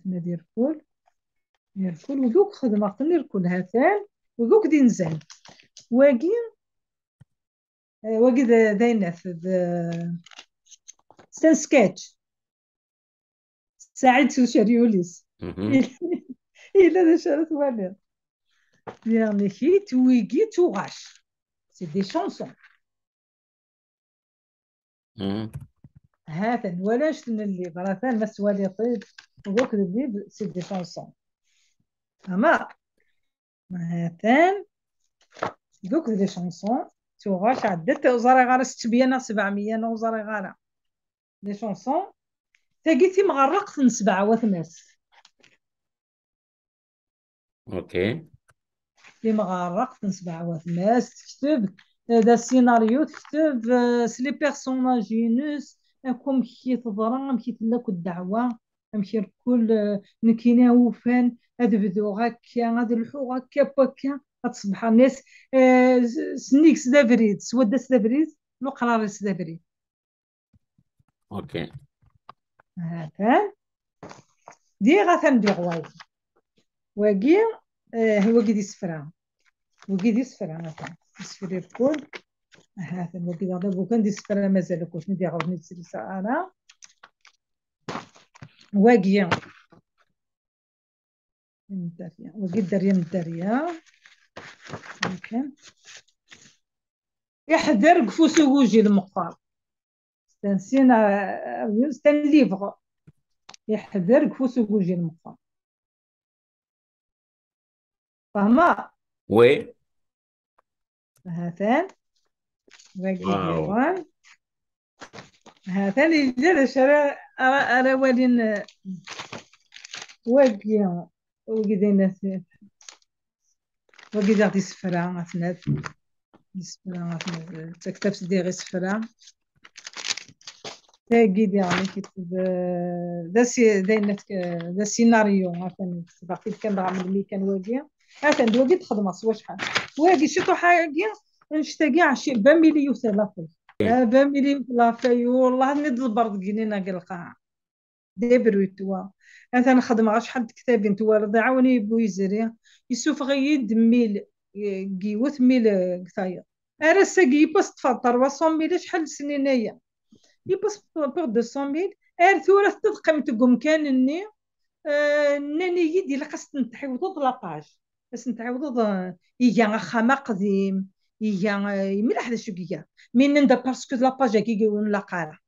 ديال كل وكوك خدمة ندير كل هاتان وكوك دي نزان واقي داينات ستان سكاتش سعيد سوشاريوليس إلا دا شارت واليط يعني كي تويكي توغاش سي دي شانسون هذا ولاش اللي براتان ما سوالي طيب وقت اللي سي دي شانسون اما هاتان دوك دي شانسون توغاش عدت وزاري غالا 600 700 وزاري غالا دي شانسون تاقيتي مغرقت من 7 وثماس اوكي في مغرقت من 7 وثماس تكتب هذا السيناريو تكتب سلي بيرسوناجينوس اكم كي تضرا كي تلاك الدعوه امشي الكل نكينا وفان هذا بدو هكا هذا الحو هكا بكا تصبح الناس سنيكس دافريد سودا دافريد لو قرار دافريد اوكي هذا دي غاثن دي غواي واقي هو قيدي سفرا وقيدي سفرا مثلا سفري الكل هذا واقي هذا بوكان دي سفرا مازال كنت ندير غير نتسلسل انا واقي وقيت دريا ممكن يحضر قفوسو وجي المقفار ستان ليفغ يحضر قفوسو وجي المقفار فهما وي هاتان باقي ديوان هاتان اللي شرا انا والين واقي دينا واقي داغ سفرا مثلا سفرا تكتبت ديغي سفرا تاقي ديالي كتب دا سيناريو مثلا باقي كان بعمل لي كان واقي هاتن واقي تخدم سوا شحال واقي شتو حاجه نشتاقي عشي باميلي يوثلافي باميلي يوثلافي والله نض البرد قنينا قلقا ديبروتوا. انا خدمه شحال كتابين توالد عاوني بويزري يسوف غيد ميل كيوت ميل كثايا ارسا كي باس تفطر 300 ميل شحال سنين هي يباس بور 200 ميل ار ثورة تدقم تقوم كان اني ناني يدي لقاس نتعوض لاباج بس نتعوض يا خما قديم يا مليح هذا شو كيا من ندا باسكو لاباج كي ولا قاره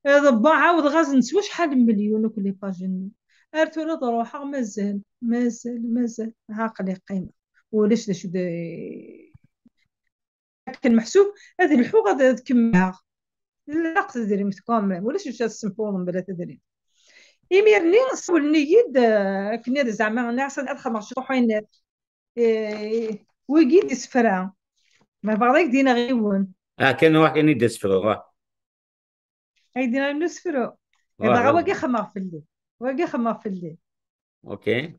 ضبا عاود غاز نسوا شحال مليون وكل باجين ارتو لا روحها مازال عاقلي قيمه ولاش شو كان محسوب هذه الحو غادا تكملها لا تدري متكامل ولاش السمبول بلا تدري يميرني سولني يد كنا زعما ناس ادخل مشروع حينات ويجي سفرا ما بعضك دينا غيون كان واحد كان يدس في هيدينا نسفرو بغا واقي خما في الليل واقي خما في الليل اوكي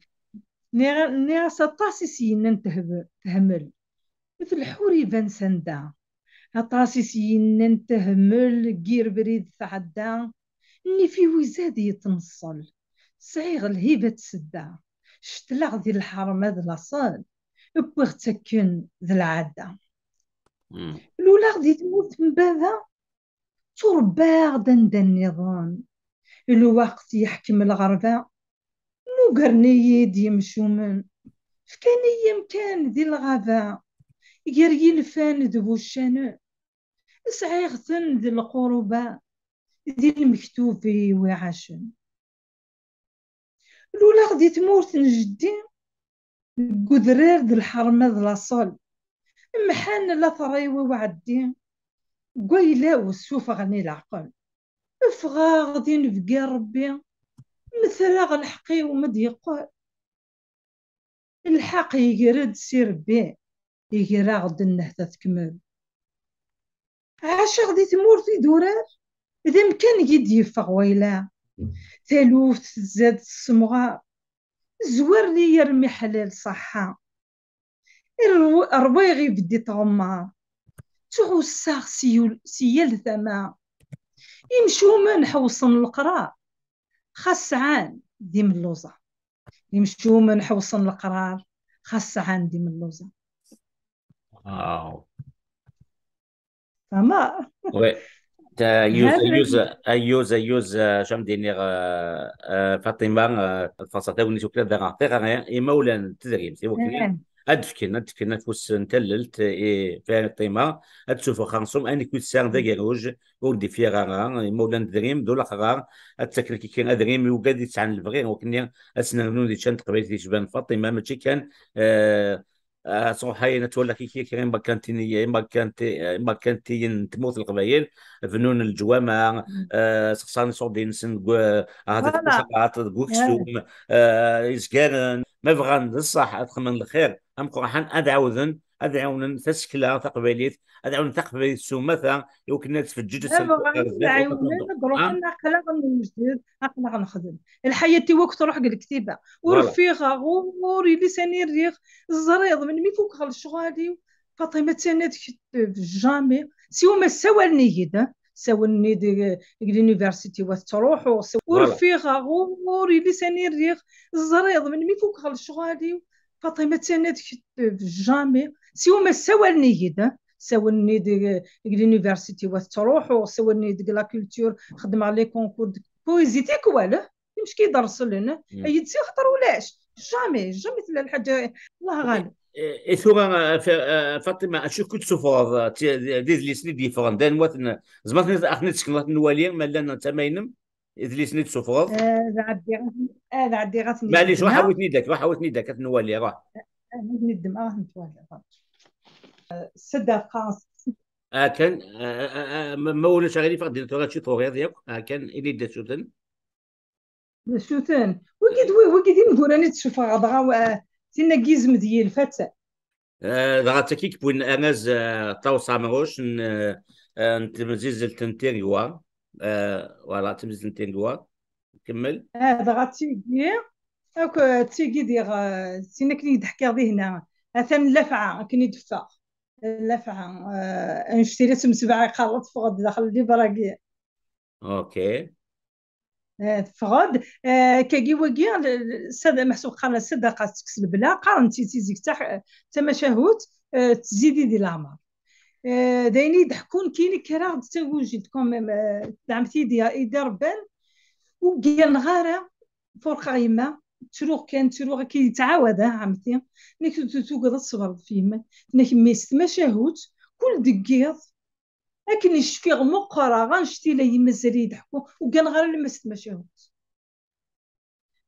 نيغا سطاسي سينا تهمل مثل الحوري بان سندا هطاسي سينا تهمل كير بريد تعدى اني في وزاد يتنصل صعيغ الهيبة تسدا شتلاغ ذي الحرم هذا لاصال بوغ تكن ذي العادة الولا غدي تموت من بعدها ترباغ دندا النظام الوقت يحكم الغربة مو قرنيد يمشو من فكان يمكان ذي الغابة يقري الفان ذو الشنو سعيغتن ذي القربة ذي المكتوب وعاشن الولا غدي تموت نجدي قدرار ذي الحرمة ذي لاصال محان لا ثريوي وعدي قويلا والسوف غني العقل افغا غدي نبقى ربي مثلا غنحقي ومد يقول الحق يقرد سير بيه يقرا غد النهتة تكمل عاش غدي تمور في دورار إذا مكان يدي يفغ ويلا ثالوث زاد السمغار زوار لي يرمي حلال صحة الروايغي بدي تغمار تغساغ سيال ثما يمشو من حوصن القرار خاص عان دي من اللوزة يمشو من حوصن القرار خاص عان دي من اللوزة فما وي يوز شام دينيغ فاطمه الفصل وني شكرا دغا تيغا مولا تدريم سي وكل ادفكن نفوس نتللت فيها الطيمه تشوفوا خمسهم اني كنت سان داكيروج ودي فيها مولا دريم دولا خغار اتسكر كي كان دريم وقاد يتعن البغي وكني اسنا نودي شان قبيلتي تبان فاطمه ماشي كان صحيح نتولى كي كريم ما كانتي تموت القبائل فنون الجوامع سقسان صودين سن هذا الشقات غوكسوم يسكان ما بغان الصح اتخمن الخير ام قرحان ادعون تسكلا تقبيليت ادعون تقبيليت سومثا يمكن تفجج نقدر نخدم الحياة وقت روح الكتيبة ورفيقة غوري لساني الريق الزريض من ميفوك غال الشغالي فاطمة تسند جامي سيو ما سوالني يدا سوالني دي اليونيفرسيتي وتروحوا ورفيقة غوري لساني الريق الزريض من ميفوك غال الشغالي فاطمة تسند جامي سيو ما سوالني يدا سوالني دي اليونيفرسيتي وتروحوا سوالني دي لا كولتور خدم على كونكور بويزي تيكواله مش كيدرس لنا اي تسي خطر ولاش جامي تلا الحاجه الله غالب ثورة فاطمة أشوف كنت سفر دي سنين ديفرن دان واتن زمان أخني تسكن نوالي مالنا تماينم دي سنين سفر هذا عدي غاتني معليش حاولتني داك نوالي راه ندم نتوالى سدا خاص كان ما ولا شغالي فقط ديال توراتشي طوغير ديالك كان إلي دا شوتن وكيد نقول تشوف غضغا سينا كيزم ديال الفتاة دغا تاكيك بوين اناز طاوصا مروش نتمزيزل تنتيريوا فوالا تمزيزل تنتيريوا كمل دغا تيجي ديال سينا كني يضحك غادي هنا اثن لفعه كني دفا لفعه نشتري 7 قالت فوق داخل لي براكي اوكي فغاد كاكي وكي الساده محسوب قال الصدقه تكسل بلا قارن تيزيك تما شهوت تزيدي ديال العمر دايني يضحكون كاين كرا توجد كوم دعمتي ديال ربان وكان غاره فوق غيما تروح كيتعاود عمتي نك توقد الصبر فيما نك ميست ما شهوت كل دقيق لكن يشفي مقرا غنشتي لا مازال يضحكوا وكان غير لما ست ما شهوت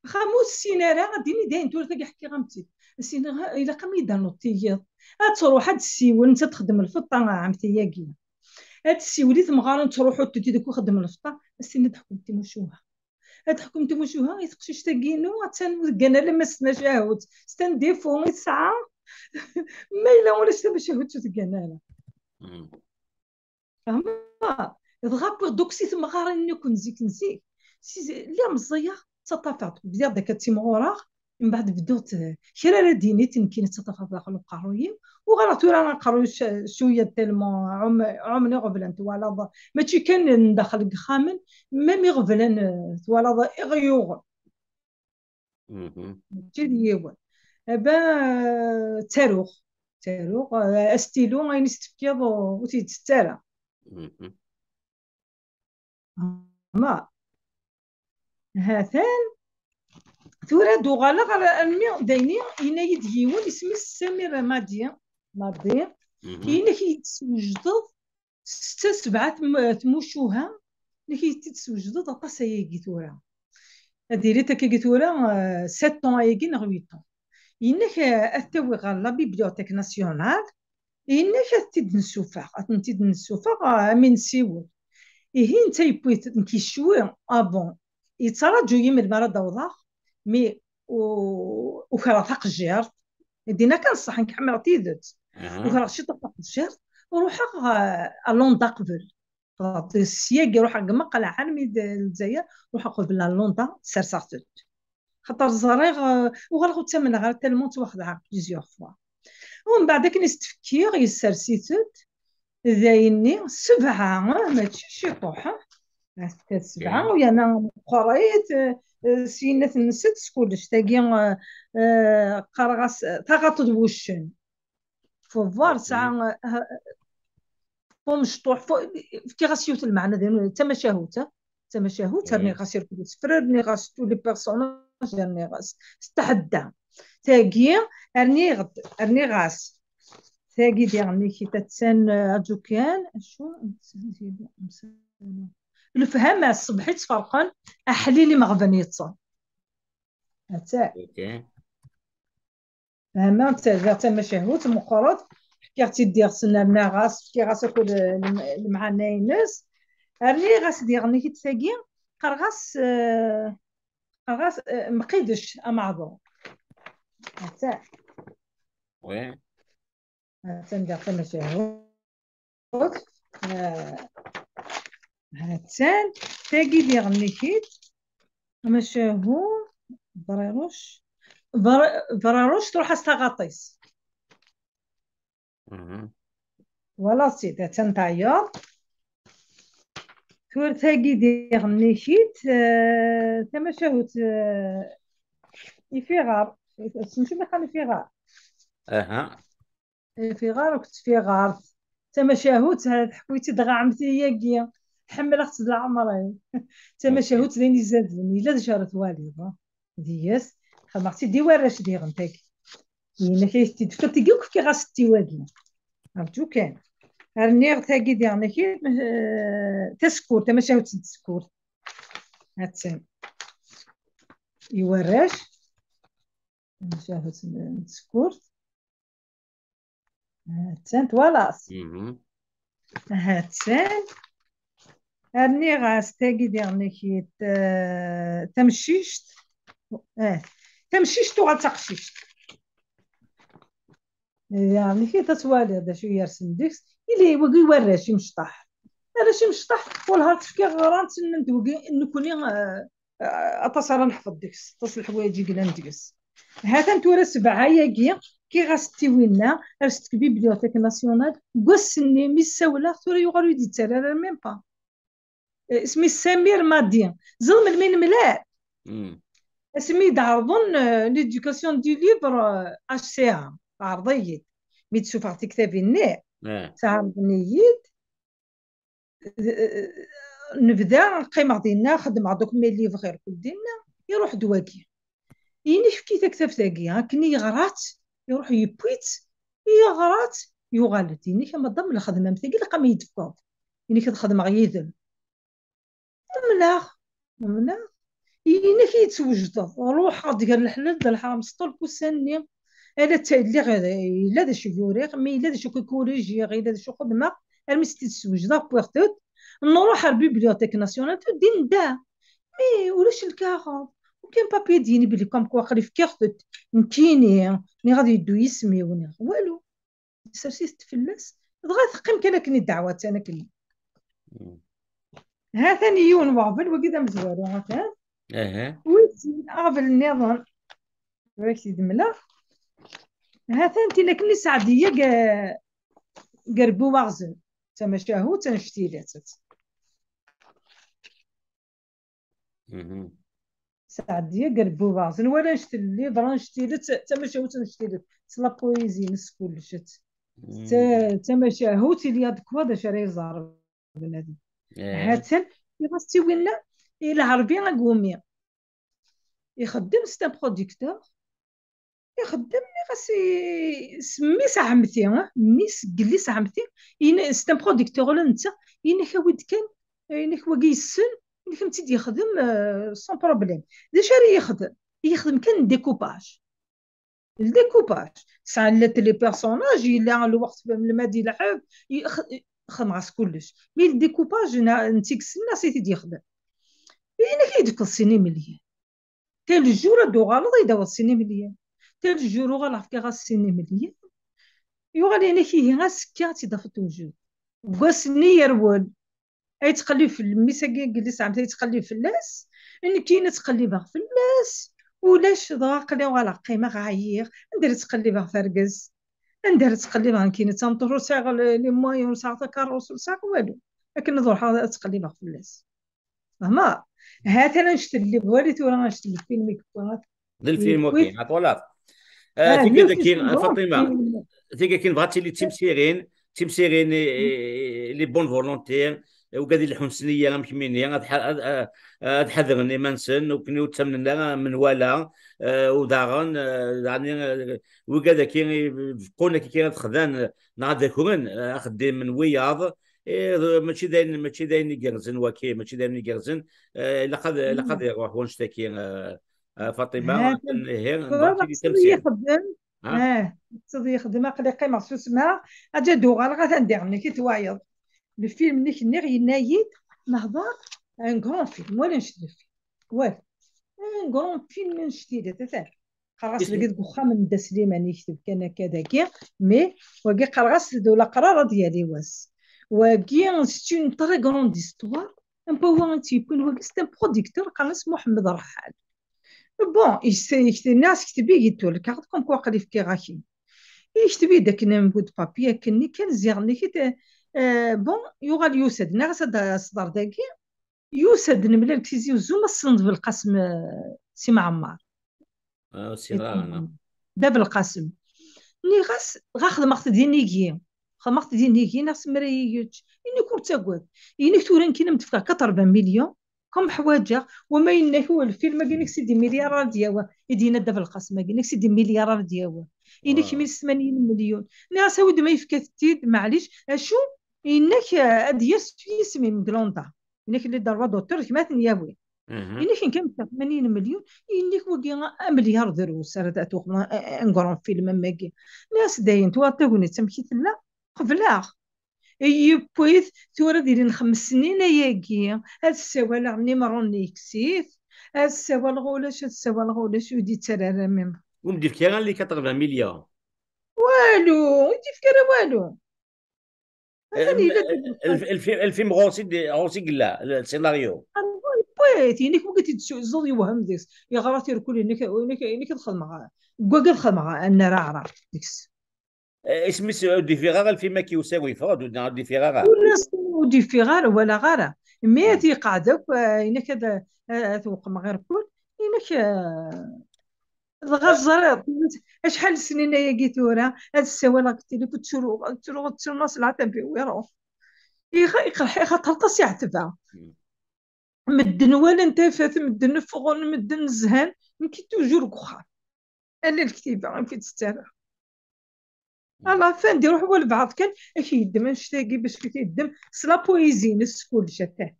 خاموس السينارا غاديني داين تور تحكي غمتي السينارا الا قام يدانو تيض تروح هاد السيول انت تخدم الفطه عمتي ياكي هاد السيولي تمغارن تروحوا تدي داك خدم الفطه السينه تحكم تمشوها هاد حكم تمشوها يتقشش تاكينو تان كان لما ست ما شهوت ستان ديفو يسعى ما الا ولا ست ما شهوت تكنا فهمت يضغط دوكسي ثم غارني كون نزيك لا مزيه تطافات بدا داك التيمورا من بعد بدوت كرا ديني تنكين تطافات داخل القرويين وغلطت راه نقرو شويه تلمو عمني غبلان ولا ماشي كان ندخل خامن ميم غبلان ولا غيوغ تيديو با تاروخ استيلو غير نستفكيض وتيتستارا ما هاثان ثورة دوغالا على المي دايني هنا يديون اسمي سمير مادي هنا كيتسوجدد ستة سبعة تموشوها اللي كيتسوجدد عطاس هياكي ثورة هادي تاكي ثورة 7 طون هياكي نغ 8 طون إنك أتوي غالا بيبليوتيك ناسيونال إنك تيد نسوفا من سيول إيه تيبويت نكيشوي أبون يتراجو يمر مرة دوضاخ مي وكرا ثاق الجيرت دينا كان صح نكحمل تيدت وكرا شي طاق الجيرت وروح لوندا قبل السياق يروح قمق عالمي الجزائر روح قبل لوندا سرساتت خاطر زريغ وغلغو تمن غير تلمون واخد عاق بليزيوغ فوا ومن بعد كي نستفكير يسرسيتت ذايني 7 ماشي شي طوحه 7 ويا انا قريت سينات نسيت كلش تاكي قرغاس تاغاطد وشن فوار ساعه مشطوح كي غاسيوت المعنى ديالو تما شهوت راني غاسير كل سفر راني غاس تو لي بيرسوناج راني غاس استحدى تاكي راني غاس تاكي ديالني كي تتسان اجوكان شو الفهم الصبحي تفرقن احليلي مغبنيتصا هتا فهمت تما شهوت مقرط كي دير سنة غاس كي غاس كل المعنى الناس راني غاس ديرني كي تساقي قرغاس مقيدش امعظو هتا وي هتا ندير تما شهوت هاتسان تاقي ديرني كيت مشاهو براروش تروح استغاطيس ولا سيد تنتعيا تور تاقي ديرني كيت تما شاهوت يفيغار سمشو بخاني فيغار فيغار وكنت فيغار تما شاهوت حكويتي دغا عمتي ياكيا حمل اخت العمر تما شهوت لين زادني لا جارت والده دياس خمرتي دي وراش دير نتاك يعني كي تفتيكوك كي غاستي وادنا عرفتو كان راني تاكي ديالنا كي تسكور تما شهوت تسكور هاتسان يوراش شهوت تسكور هاتسان توالاص هاتسان راني غاس تاكي ديالني كي تمشيشت تمشيشت وغتقشيشت يعني كي تتوالي هذا شو يرسم ديكس اللي وقي وراش مشطح هذا شي مشطح والهارت فكي غرانت ندوقي نكوني اتصل نحفظ ديكس تصل حوايجي كلان ديكس هذا نتورا 7 ياكي كي غاستيوينا رست بيبليوتيك ناسيونال قسني ميساولا ثورا يغالو يدي ترى ميم با اسمي سمير مادي ظلم المين ملاك اسمي دعرضون ليدوكاسيون دي ليبر اش ساعه عرضيت مي تشوف عطي كتابي الناع تعرض نيت نبدا نقيم عطينا خدم عضوك مي ليفر غير كل دينا يروح دواكي يني في كتاب تاكي كني غرات يروح يبويت يغرات يغالت يني كما ضم الخدمه مثقي لقى يدفقوا يني كتخدم غيدل مملاغ يني كيتوجد روح ديال الحلال ديال الحرام سطول كوساني الا اللي غير الا دا شو يوريق مي الا دا شو كوريجي غير دا شو خدمه المستي تسوجد بوغتوت نروح البيبليوتيك ناسيونال دين دا مي ولاش الكاغا وكاين بابي ديني بلي كوم كوا قري في كارت نكيني ني غادي يدو يسمي ولا والو سرسيت تفلس بغا تقيم كان كني الدعوات انا كلي ها ثاني يون وافل وكذا مزوارو ها ويتي افل النظام ويكتي دملا ها ثانتي لكني سعديه قربو واغزن تما شاهو تنشتيلات سعديه قربو واغزن ولا نشتلي برا نشتيلات تما شاهو تنشتيلات لا بويزي نس كلشت تما شاهو تيلي هاد كوا شري زار بنادم هاتن يغستي ولا الى عربي غومي يخدم ستا بروديكتور يخدم غاسي سمي ساعمتي ميس قلي ساعمتي ين ستا بروديكتور ولا انت ين خاود كان ين خوا يسن ين فهمتي يخدم سون بروبليم ديجا يخدم كان ديكوباج سالت لي بيرسوناج الا الوقت المادي يلعب خدم عس كلش مي الديكوباج نتيك السنه سيتي يخدم انا كيدك السيني مليان تال الجوره دو غلط يداو السيني مليان تال الجورو غلط كي غاسيني مليان يوغالي انا كي غاسكا تضافت وجود وقاسني يرول اي تقلب في الميساكي جلس عم تقلب في اللاس ان كاينه تقلبها في اللاس ولاش ضاقلي ولا قيمه غاير ندير تقلبها فرقز ندير تقلبها كاينه تنطرو ساغ لي موين ساغ كاروس ساغ والو لكن نروح تقلبها في اللاس فهما هاتنا نشتري بواليت ولا نشتري فيلم يكون الفيلم وكاين عطولات تيكا كاين فاطمه تيكا كاين بغاتي لي تيمسيرين لي بون فولونتير وقادي الحسنيه مكمينين هاد حذرني منسن وكنيو تمننا من ولا وداغن يعني وقادا كاين قلنا كي كاين تخدان نعذكرن خدام من وياض ماشي داين يقرزن وكي ماشي داين يقرزن لقد يروح ونشتكي فاطمه يخدم تصدي يخدم قلقي مخصوص ما اجا دوغا غتنديرني كي توعيض الفيلم نيك نغي نايد نهضر ان غران فيلم ولا نشد الفيلم واه ان غران فيلم نشتي تاع خلاص لقيت وخا من دا سليمان يكتب كان كذا كي مي وكي قرغس دولا قراره ديالي واس وكي سي اون تري غروند هيستوار ان بو ان تيبون وكي سي ان بروديكتور قال اسمه محمد رحال بون يكتب الناس كتبي يدول كارت كوم كوا قريف كي غاكي يكتبي داك نمبود بابي كني كان زيرني كي بون يوغال يوسد ناس هذا صدر داكي يوسد نملا الكتيزي وزوما الصند بالقسم سي معمر سي غانا داب القسم ني غاخدم وقت دينيكي خدمت دينيكي ناس مريوج اني كنت تاقود اني تورين كي نمتفكر 40 مليون كم حواجه وما ينهو الفيلم ما قالك سيدي مليار دياوا يدينا داب القسم ما قالك سيدي مليار دياوا انك 80 مليون ناس ود ما يفكتيد معليش اشو انك اديس اسمي من كلوندا انك اللي ضربه دكتور كما ثنياوي انك كان 80 مليون انك وكي مليار دروس راه انغرون فيلم ماكي ناس داين تواتوني تمشي لا قبلاغ يبويث ثورة ديال 5 سنين ياكي هاد السوال عمني مروني كسيت هاد السوال غولاش ودي ترارا ميم ومدير كيران اللي 80 مليون والو انت فكره والو الفيلم غوصي قلا السيناريو بويت انك بغيتي تزود يوهم ديس يا غراتي ركول انك تدخل معاه دخل معاه انا راه عرفت ديكس اسمي دي فيغار الفيلم كي يساوي فرد دي فيغار دي فيغار ولا غاره ميتي قاعدك إنك هذا توقم غير كل إنك الغزارات شحال سنين يا قيتورا هاد السوالة قلت لك تشرو ناس العتب ويروح خاطر طاس يعتبها مدن ولا انت فات مدن فغل مدن زهان يمكن توجور كخار انا الكتيبه يمكن تستاهل الله فين ندير روح والبعض كان اكيد ما نشتاقي باش كيدم سلا بويزي نسكول شتاه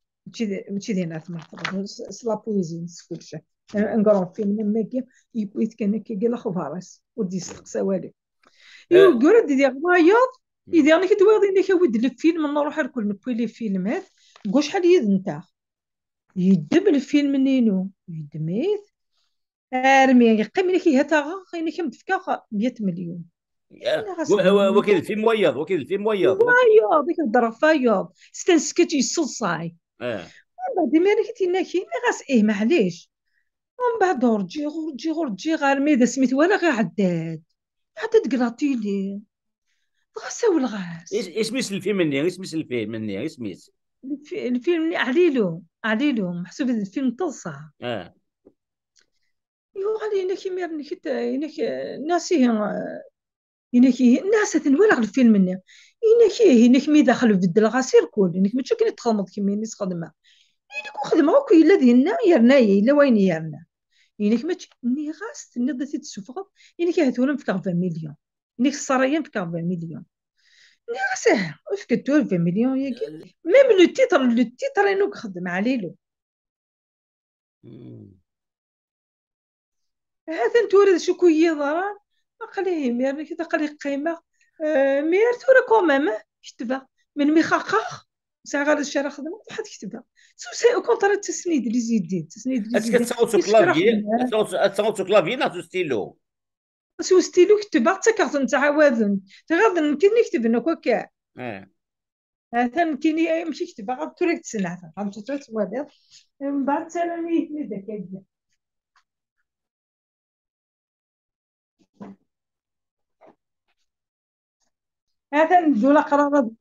ماشي دينا ثمرت سلا بويزي نسكول شتاه نقرا فيلم ماكي يبغيت كان كي لا خبارس ودي استقسا والي يو قرد ديال غايض اذا انا كنت واضي انك ود الفيلم نروح الكل نبوي لي فيلمات قول شحال يد نتا يدب الفيلم نينو يدميت ارمي يقيم لك هي تا غير كم تفكا 100 مليون وكيل الفيلم مويض وكيل الفيلم مويض ايوا ديك الضرب فايض ستنسكت يصصاي بعد ما قلت لنا كي غاس معليش ومن بعد رجي غير ميدا سميت ولا غير عداد قراطي لي غاس والغاس ايش ميس الفيلم مني ايش ميس الفيلم مني ايش ميس الفيلم عليلو محسوب الفيلم طلصة يو علي انك ميرني كت انك ناسي انك ناس ولا الفيلم مني انك مي دخلوا في الغاسير كل انك ما تشوفني تخمض كيما نيس خدمه انك خدمه وكي الذي هنا يرناي الا وين يرنا انك ما تشوفني غاس نضتي تسفغ انك هاتونا في 40 مليون انك الصرايا في 40 مليون ناسه واش كتور 20 مليون ياكي ميم لو تيتر انو خدم عليلو هذا نتورد شو كوي ضران قلي مير كذا قلي قيمه مير تورا كومام كتبه من ميخاقاخ ساعه غير الشارع خدمه واحد كتبه سي او كونتر تسنيد لي زيدين اسكو تصاوت كلافي تصاوت كلافي ناتو ستيلو سو ستيلو كتبه تكرت نتاع وذن تغادر يمكن نكتب انه كوكا هذا يمكن ماشي كتبه غير توريك تسنع غير توريك توالير من بعد سالني داك هذا ندولا قرارات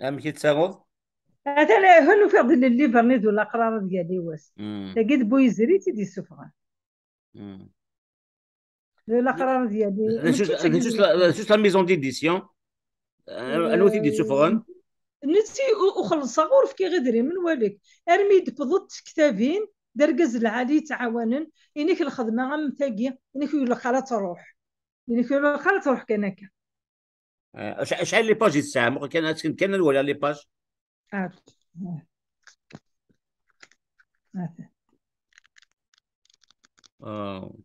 كي تساغوض هذا هنو في ظل الليفر ندولا قرارات ديالي واس تاكيد بويزري تيدي السفغان لا قرار ديالي شوف لا ميزون ديديسيون انو تيدي السفغان نتي وخلص غرف كي غدري من والك ارمي دبضت كتابين دركز العالي تعاونن انك الخدمه ام تاقي انك يقول لك خلا تروح انك يقول لك خلا تروح كانك شحال لي باج الساعه ممكن كان ولا لي باج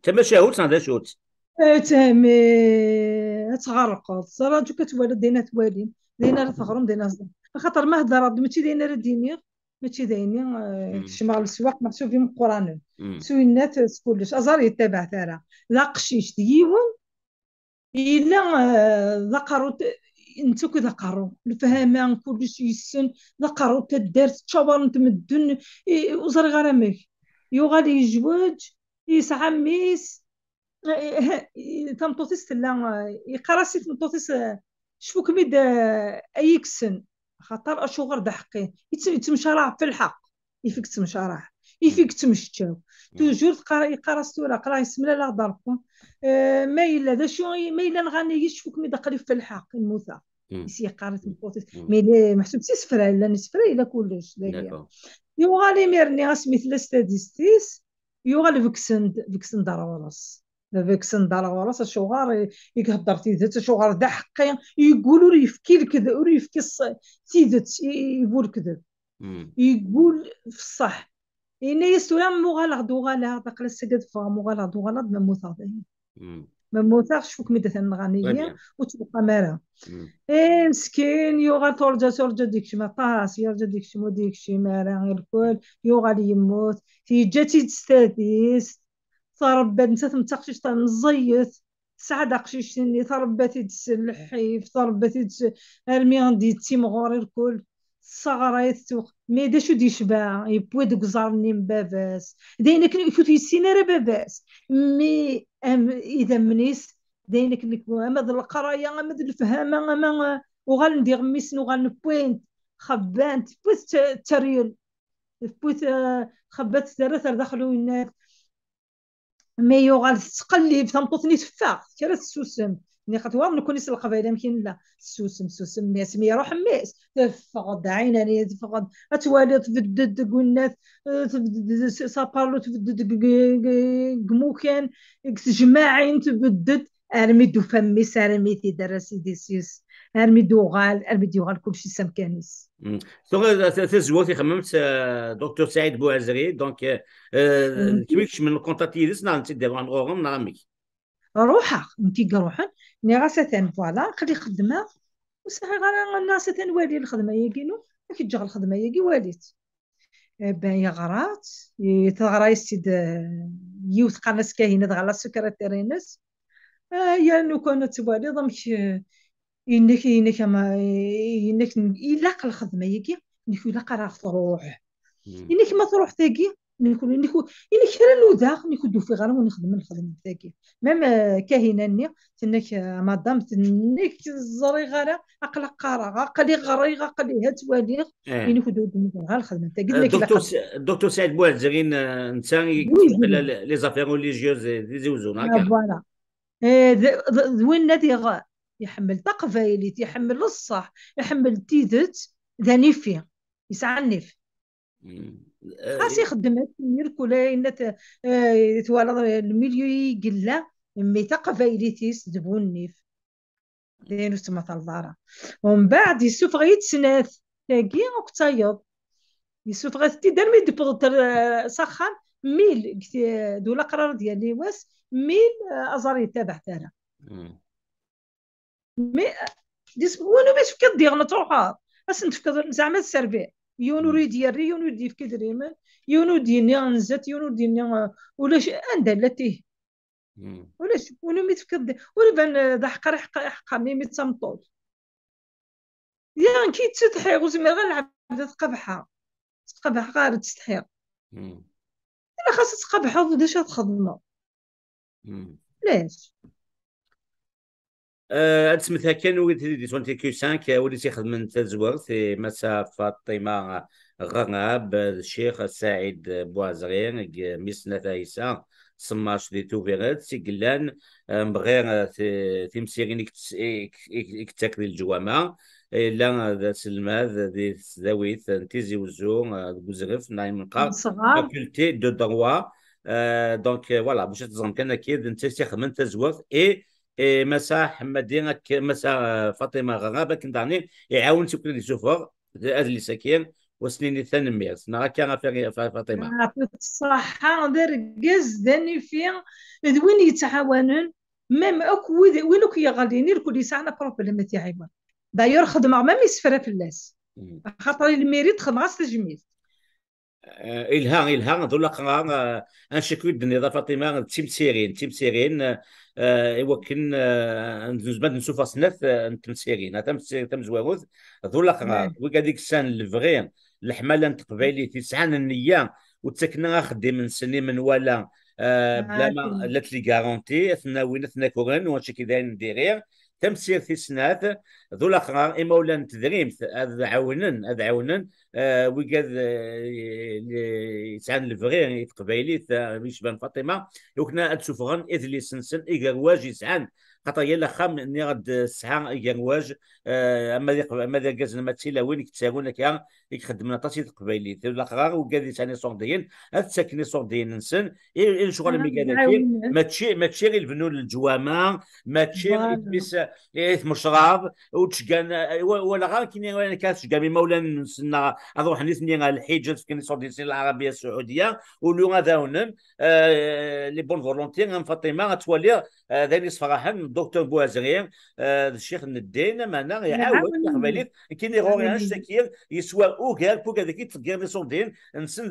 تما شاوت هذا شوت تامي تغرقت صراحه كتوالد دينا توالين دينا تغرم دينا خاطر ما هضر ماشي داينا دينير ماشي داينين شمال السواق محسوب في القران سوينات كلش ازار يتبع ترى لا قشيش ديون الا ذكروا انتو كذكروا الفهمان كلش يسن ذكروا تدار تشاور تمدن وزر غرامك يغالي يجوج يسعى ميس تمطوطيس لا يقراسي تمطوطيس شوف كميد ايكسن خاطر اشغر د حقي يتمشرع في الحق يفيك تمشرع يفيك تمشتاو توجور يقراس ولا قرا يسمى لا ضربكم ما الا دا شو ما الا نغني يشوف كميد قريب في الحق الموثى يسي قرات مطوطيس مي محسوب سفره لا نسفره الى كلش داير يوغالي ميرني اسمي ثلاث ستاديستيس يوغالي فيكسن داراوراس فيكسن داراوراس شوغار يقدر تيزت شوغار دا حقي يقولوا لي يفكي كذا ويفكي تيزت يقول كذا يقول في الصح إنه يستلم مغالغ دوغالا تقل السجد فمغالغ دوغالا بموثاقين مموثاق شوك مدة الغنية وتبقى مرة مسكين يوغا ترجع ديكشي ما طاس يرجع ديكشي مو ديكشي مرة الكل يوغا لي يموت في جاتي تستاديس ضربات نتا تمتقشيش مزيت سعد قشيش اللي ضربات يتسلحيف ضربات ارميان دي تيمغور الكل صغرات مي دا شو دي شبع يبوي دك زارني باباس داينك كنت يسينا باباس مي اذا منيس داينك اما القرايه اما الفهامه اما وغال ندير ميسن وغال نبوينت خبان تفوت تريل تفوت خبات ثلاثة دخلوا الناس مي يوغال تقلب تنططني تفاق كرا السوسم ملي خطوار نكون يسلق القبائل يمكن لا السوسم ماس مي يروح ماس تفقد عيناني تفقد اتوالي تبدد قلنا تبدد سابارلو تبدد قموكان جماعين تبدد ارمي دو فميس ارمي تي دراسي ديسيس ارمي دوغال كلشي سمكانيس دونك تزوجتي خممت دكتور سعيد بوعزري دونك كيفاش من الكونتاتيريس نعم تدير عن غورم نعمي روحها انتي روحا ني غاسة فوالا خلي خدمة وصحي غير الناس تنوالي الخدمة يجينو كي تجي الخدمة يجي واليت بان يا غرات يتغرا يسيد يوث قناس كاينه غالا السكرتيرينس يا نو كانت توالي ضمك إنك ما إنك إلا الخدمة يجي إنك إلا راه تروح إنك ما تروح تاقي إنك راه نوذا إنك دو في غير ونخدم الخدمة تاقي مام كاهنة تنك مادام تنك زري غير عقل قارا عقلي غري عقلي هتوالي إنك دو غير الخدمة تاقي دكتور سعيد بوعزرين إنسان لي زافير ريليجيوز دي زوزون هكا فوالا وين نادي يحمل تقفايلي يحمل الصح يحمل تيدت ذاني فيه يسعنف خاص يخدم يركولا إنت يتوالى المليو يقلا مي تقفايلي تيس دبونيف لأنه تما الدارة ومن بعد يسوف غيت سنات تاقي وكتايض يسوف غيت تيدار مي دبوط سخان ميل دولا قرار ديالي واس ميل أزار يتابع تانا مي ونو باش كدير نتروحها بس نتفكر زعما السربي يونو ريدي الري يونو دي فكدريما يونو ديني انزت يونو ديني ولاش اندلتيه ولاش ونو متفكر ولا بان ضحك حقني متسمطول يا كي تستحي وزعما غير العبد تقبحها غير تستحي انا خاصها تقبحها وداش تخدمها لاش سميتها كان وليتي 25 وليتي خدمت تزوغ في مسا فاطمه غراب الشيخ سعيد بوعزرين ميسنا تايسا سماش دي توفيرات سيقلان مغير في مسيرين اكتاك ديال الجوامع لا ذا سلماد دي ذويت تيزي وزو بوزرف نايمقا فاكولتي دو دروا دونك فوالا باش تزعم كان اكيد انت خدمت تزوغ مساح مدينة مسا فاطمة غرابة كنداني يعاون تكون لي سوفور هذا اللي ساكن وسنين الثاني نرى كان في فاطمة الصحة دار قز داني فيها وين يتعاونون ميم اكو وين كي غاديين الكل يسعنا بروبليم تاعيبا داير خدمة ما يسفر في الناس خاطر الميريت خدمة تجميل إلها ذولا قرار ان شكوي الدنيا فاطمة تيمسيرين وكن نزبد نشوف سنات تمسيرين تم زواوث ذولا قرار وكاديك السان الفغي الحمالة تقبايلي تسعان النية وتسكنا خدي من سنين من ولا بلا ما لات لي غارونتي اثنا وين اثنا كورن وشي كي داير نديرير تمسير في سنات ذو الاخرار اما ولا تدريم هذا عاونن وكاد يسعن الفغير يتقبايلي يشبان فاطمه وكنا تشوفغن اذ لي سنسن ايغواج يسعن خاطر يلا خام اني غاد الساعه ايغواج اما ذا كازنا ما تسيلا وين كتساغونا كا يخدمنا طاسي تقبايلي ذو الاخرار وكاد يسعني صورديين تسكني صورديين نسن الشغل مي قالكين ما تشي غير البنون الجوامع ما تشي بس مشراب وتشكان ولا غير كاين كاس كامي مولانا نسنا اروح نسني الحجاز كاين صوردين العربيه السعوديه ولو غاداونن لي بون فولونتير فاطمه تولي ذاني صراحه الدكتور بوعزرين الشيخ الندين معنا يعاود قباليت كاين غوري نشتكي يسوى اوكال بوك هذيك تلقى لي صوردين نسن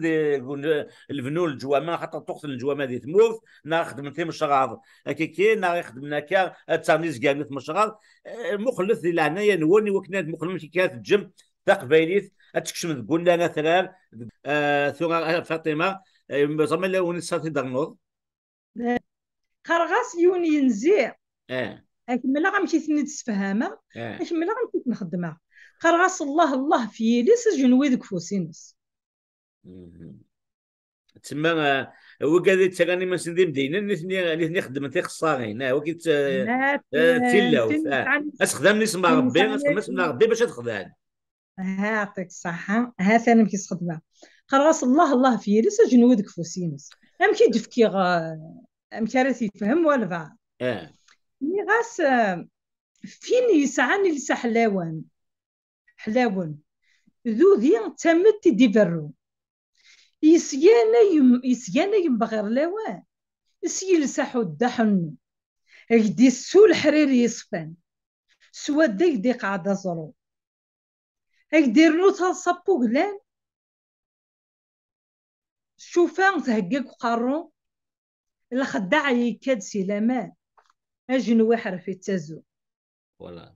الفنون الجوامع حتى تقتل الجوامع دي تموت نخدم في مشراب كي نخدمنا كا تسامنيز كامل مشراب مخلص ديال العنايه نوني وكنات مخلص كانت الجم تقبايليت تكشم تقول لنا ثلاث ثم فاطمه زعما لا ونسات درنوض خرغاس يوني ينزيع ملا غنمشي ثني تسفهامه ملا غنمشي نخدمها قرغاس الله الله في يليس جنوي ذك فوسينس. تسمى هو قاعد تغني من سندي مدينه نثني خدمت تي خصاغين وكيت تيلاوت اسخدم اسم ربي اسخدم اسم ربي باش تخدم. يعطيك الصحة. ها ثاني مكيس خدمة قرغاس الله الله في يليس جنوي ذك فوسينس. ام كي دفكي ام كارثي يفهم ولا بعد. مي غاس فين يسعني لسا حلاوان ذو ذي تمت ديفرو يسيانا ينبغي لوان يسيل ساحو الدحن يدي السول حريري يصفان سوا دي قاعدة زرو يدير نو تصبو غلان شوفان تهقق قارو الخداع يكاد سلامان اجنو حرف التزو ولا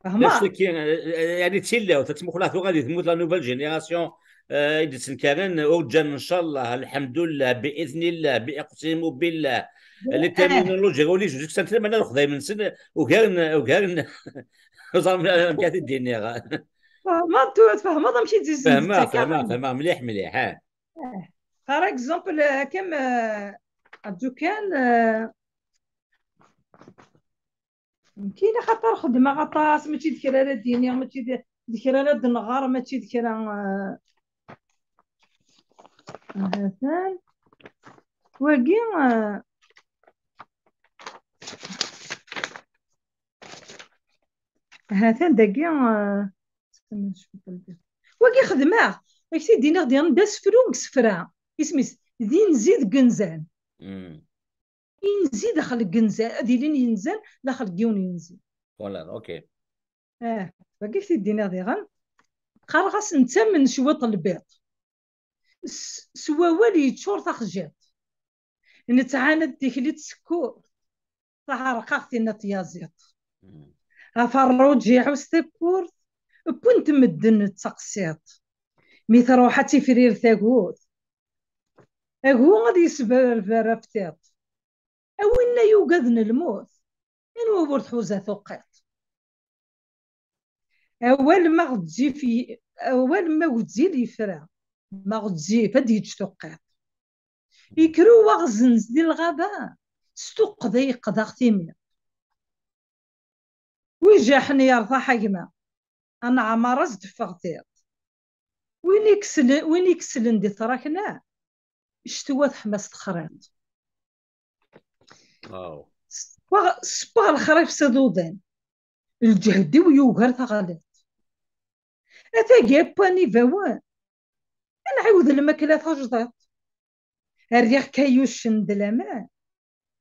فهمت يعني تشيلا وتتمخلات وغادي تموت لا نوفيل جينيراسيون يدسن كارن اوجن ان شاء الله الحمد لله باذن الله باقسم بالله اللي ترمينولوجيا ولي جوج سنت ما ناخذ من سن وكان زعما كانت الدنيا ما تفهم ما مشي تزيد فما مليح ها فار اكزومبل كم كان كاينه خاطر خدمه غطاس ماشي ذكر على الدنيا ماشي ذكر على النهار ماشي ذكر هذا واقي هذا داكي واقي خدمه اكسي دينا ديال داس فروق سفرا اسمي زين نزيد قنزان ينزل داخل الكنزان هادي لين ينزل داخل الكيون ينزل ولا اوكي باقي في الدينا ديغان خاص نتمن شوط البيض سوا والي تشور تخجات نتعاند ديكلي تسكور تعرقاختي نطيازيط افروجي عوستبور كنت مدن تقسيط مي تروحتي فرير ثاقوت اكو غادي يسبر فرافتيط أولا يوجدن الموت إنو برد حوزة ثقات أول ما غتجي لي فرا ما غتجي فديج ثقات يكرو وغزنز ديال الغابة ستوق ضيق ضغطيمي ويجاحني يرضى حكمة أنا عمارة دفغتيط وين يكسلن دي تراكنا اشتوات حماس تخريط سبا الخريف سدودان الجهدي ويوغر ثغالات اتا جاباني فوان انا عاود الماكلة تجدات الريح كايوشن دلامان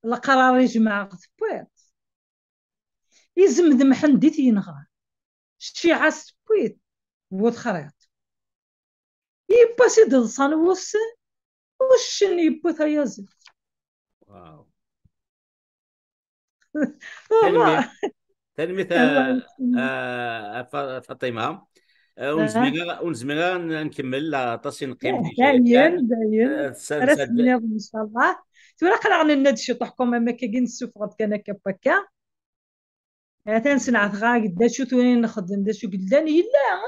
القرار يجمع غثبوات يزمد محندي تينغا الشيعة سبويت وتخريط يباسي دلصان وسن وشن يبوثا يازل واو تلميذ فاطمه ونزميغا نكمل تصين قيم داين رسمي ان شاء الله تورا قلعنا ندشي طحكم ما كاين السفغت كان كبكا تنسنع غا قداشو توني نخدم داشو قداني لا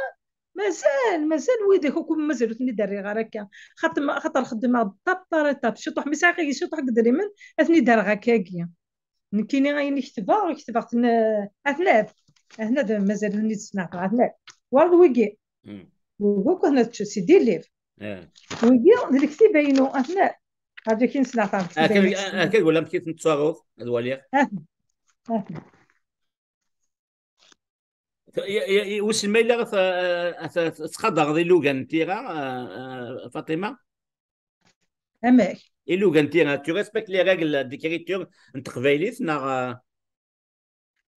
مازال ويدك كون مازال ثني داري غير هكا خاطر الخدمه طاب شطح مساقي شطح قدري من اثني دار غاكاكيا كاينين غاين كتبت هنا مازال هني تسمع هنا والد ويكي وكو هنا سيدي ليف ويكي الكتاب باينو هنا هذا كاين سنع تاع كنقول لهم كيف نتصاغوط الوليغ واش الميلا تقدر ذي لوغان تيغا فاطمه اماك Et Lougantina, tu respectes les règles d'écriture نتقبايليت نا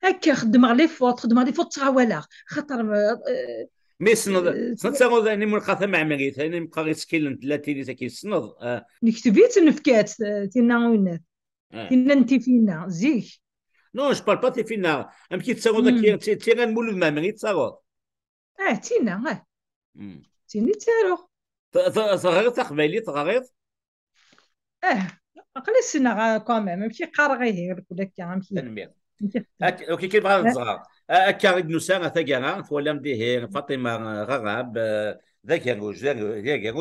هكا خدم لي فوت تغاولا خاطر مي سنود اني ملقى مع مريت اني مبقى غير سكيل ثلاثه ساكي سنود نكتبيت نفكات تينا وينات تينا انت فينا زيك نو جو بار با تي فينا ام كي تساغود تي غنمولود مع مريت تساغود تينا تيني تارو صغير تقبايليت صغير اقلي السنة كامل ماشي قارغي هيك ولا كامل اوكي كيف هذا الصغار هكا نساء ثقرا ولا مديه فاطمه غراب ذاك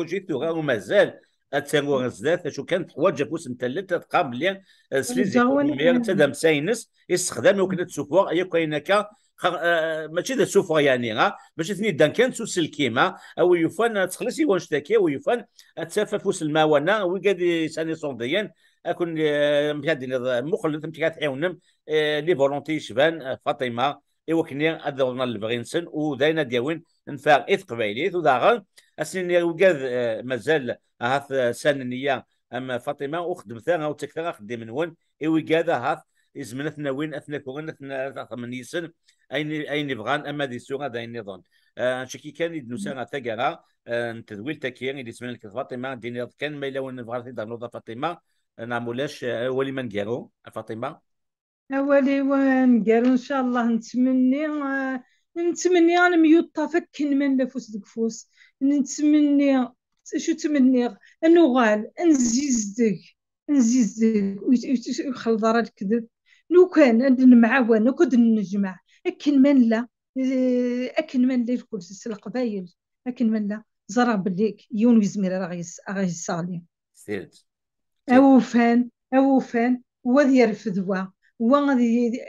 جيت ومازال اتسانغو غزات شو كانت حوايج فوس متلت تقابل سليزي مير تدم ساينس يستخدم وكنا تسوفوا اي كاينكا ماشي ذا سوفوا يعني باش ثني دان كان سوس الكيما او يفن تخلصي وانشتاكي ويفن تسافى فوس الماونه وقاد ساني صونديا اكون مشادين مخلط متي تعاونم لي فولونتي شبان فاطمه ايوا كني ادورنا البغينسن وداينا دياوين نفاق اث قبايليت وداغا اسني وقاد مازال هاث سننيه اما فاطمه وخدمتها وتكثر خدم من وين ايوا قاد هاث يزمنتنا وين اثنا كون اثنا من يسن اين بغان اما دي سوغا داين نظن شكي كان يدنوسا ثقرا تدويل تكيان اللي اسمها لك فاطمه ديني كان ما لو نبغى نضرب فاطمه نعمولاش ولي من قالوا فاطمه أولي وان قالوا إن شاء الله نتمني أنا ميوطة فكن من لفوس دكفوس نتمني شو تمني غال نزيزدك ويخلط راه الكذب لو كان عندنا معاون كود نجمع أكن من لا أكن من لا الكل القبايل أكن من لا زرع بليك يون ويزمير راه غيصالي سيرت أوفان وذي يرفدوا وغادي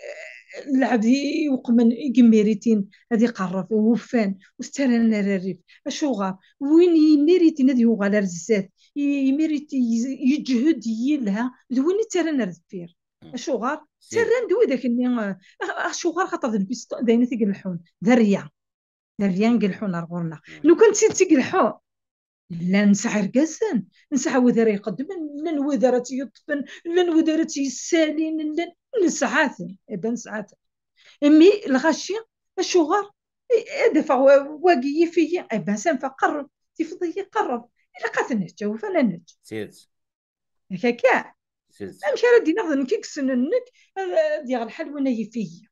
العبد يقمن يميريتين هذه قرف وفان واسترنا الريف اشوغا وين يميريتين هذه يوغا لرزات يميريتي يجهد يلها وين ترنا الدفير اشوغا ترنا دوي داك اللي اشوغا خاطر البيست داينا تيقلحون ذريا نقلحون رغورنا لو كنت تيقلحون لا نسعر قسن نسعى وذري يقدم لا نوذرة يطفن لا نوذرة يسالين لا نسعات ابن ساعات امي الغاشي الشغار دفع واقي فيا ابن سنفا قرب تفضي قرب الا قاتل نتجاو فانا نت سيرت هكاكا سيرت امشي ردي ناخذ كيكسن النك ديال الحل وانا يفيا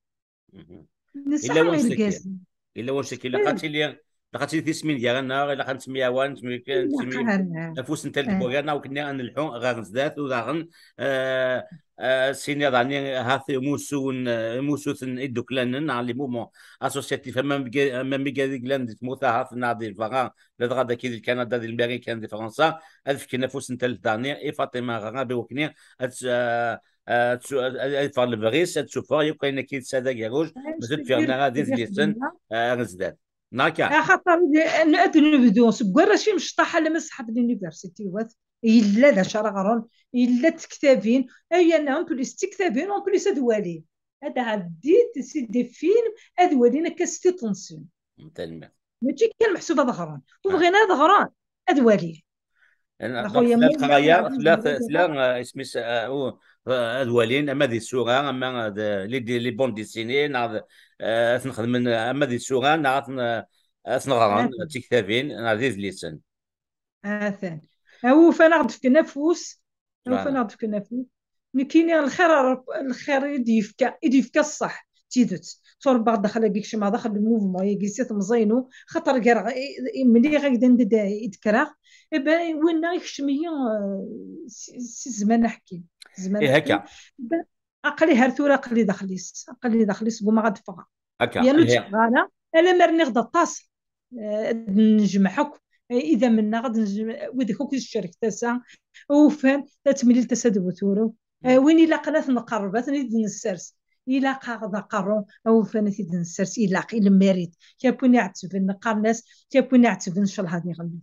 نسعى غير قاسن الا واش كي لقاتي لي لقاتي في سمين ديالنا الا كانت 101 سمين نفوس انت الكبوغانا وكنا نلحو غير نزدات وغاغن سيني راني هاثي موسون ادوكلان على لي مومون اسوسياتيف ما ميغا كلاند تموتا هاث نادي الفغا لدغا كي كندا دي الامريكان دي فرنسا الف كي نفوس انت الداني اي فاطمه غابي وكني فار الفغيس تشوفها يبقى كي تسادا كاروج مازال فينا غادي ليسن غزدات ناكا خاطر نبدو سكر راشي مشطحه على مسحه اليونيفرسيتي وات الا لا شرغرون الا تكتابين اي انا بليس تكتابين اون بليس ادوالي هذا عديت سيدي فيلم ادوالينا كاستي طونسيون تلميذ ماشي كان محسوبه ظهران وبغينا ظهران ادوالي اخويا ثلاث اسمي ادوالين اما دي السوغان اما لي بون ديسيني نعرف نخدم اما دي السوغان نعرف نغران تكتابين نعرف ليسن ثاني هو فنغد في نفوس هو فنغد في نفوس كاين الخير يديفكا الصح تيدت صور بعض دخل بيك شي ما دخل الموفمون يجلس مزينو خاطر كاع ملي غادا نبدا يذكرها وين يخشميه سي زمان نحكي زمان هكا اقلي هرثوره اقلي دخليس وما غادفغا هكا يا نتغانا انا مرني غدا طاس نجمعك اذا منا غادي نجمع وديك الشركه تاعها وفان تتملي تسد وثورو وين الا قنات نقربات نريد نسرس الا قاعده قرو او فانتي نسرس الا قيل ماريت كيبوني عتبن قرناس كيبوني عتبن شل هذه غلي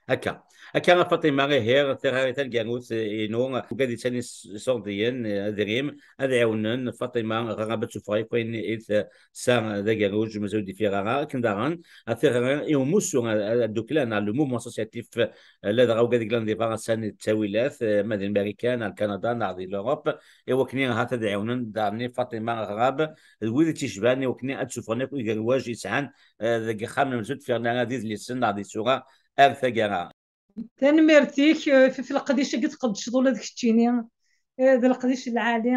هكا هكا فاطمه غير ثغاري الكانوس انو وقادي ثاني صورديين دريم هذا عاونن فاطمه غابت تشوفها كاين ايث سا ذا كانوج مزودي في غا كنداران ثغاري يوموسو الدوكلان لو موفمون اسوسياتيف لا دغا وقادي كلان دي فرنسا التاويلات مدن الامريكان كندا نعرضي لوروب ايوا كني هذا عاونن دارني فاطمه غاب ويلي تيشباني وكني تشوفني كي واجي يسعان ذاك خامن مزود في غادي لي سن غادي سوغا ارثقرا تنمرتيك في القديش قد شغل هذاك الشيني ذا القديش العالي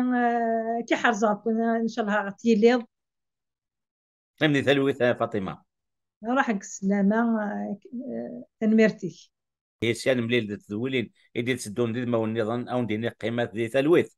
كي حرزات ان شاء الله غتيليض نمني ثلوث فاطمه راح السلامه تنمرتيك هي سيان مليل تدولين يدي تسدون دي ما النظام او ندير قيمات دي ثلوث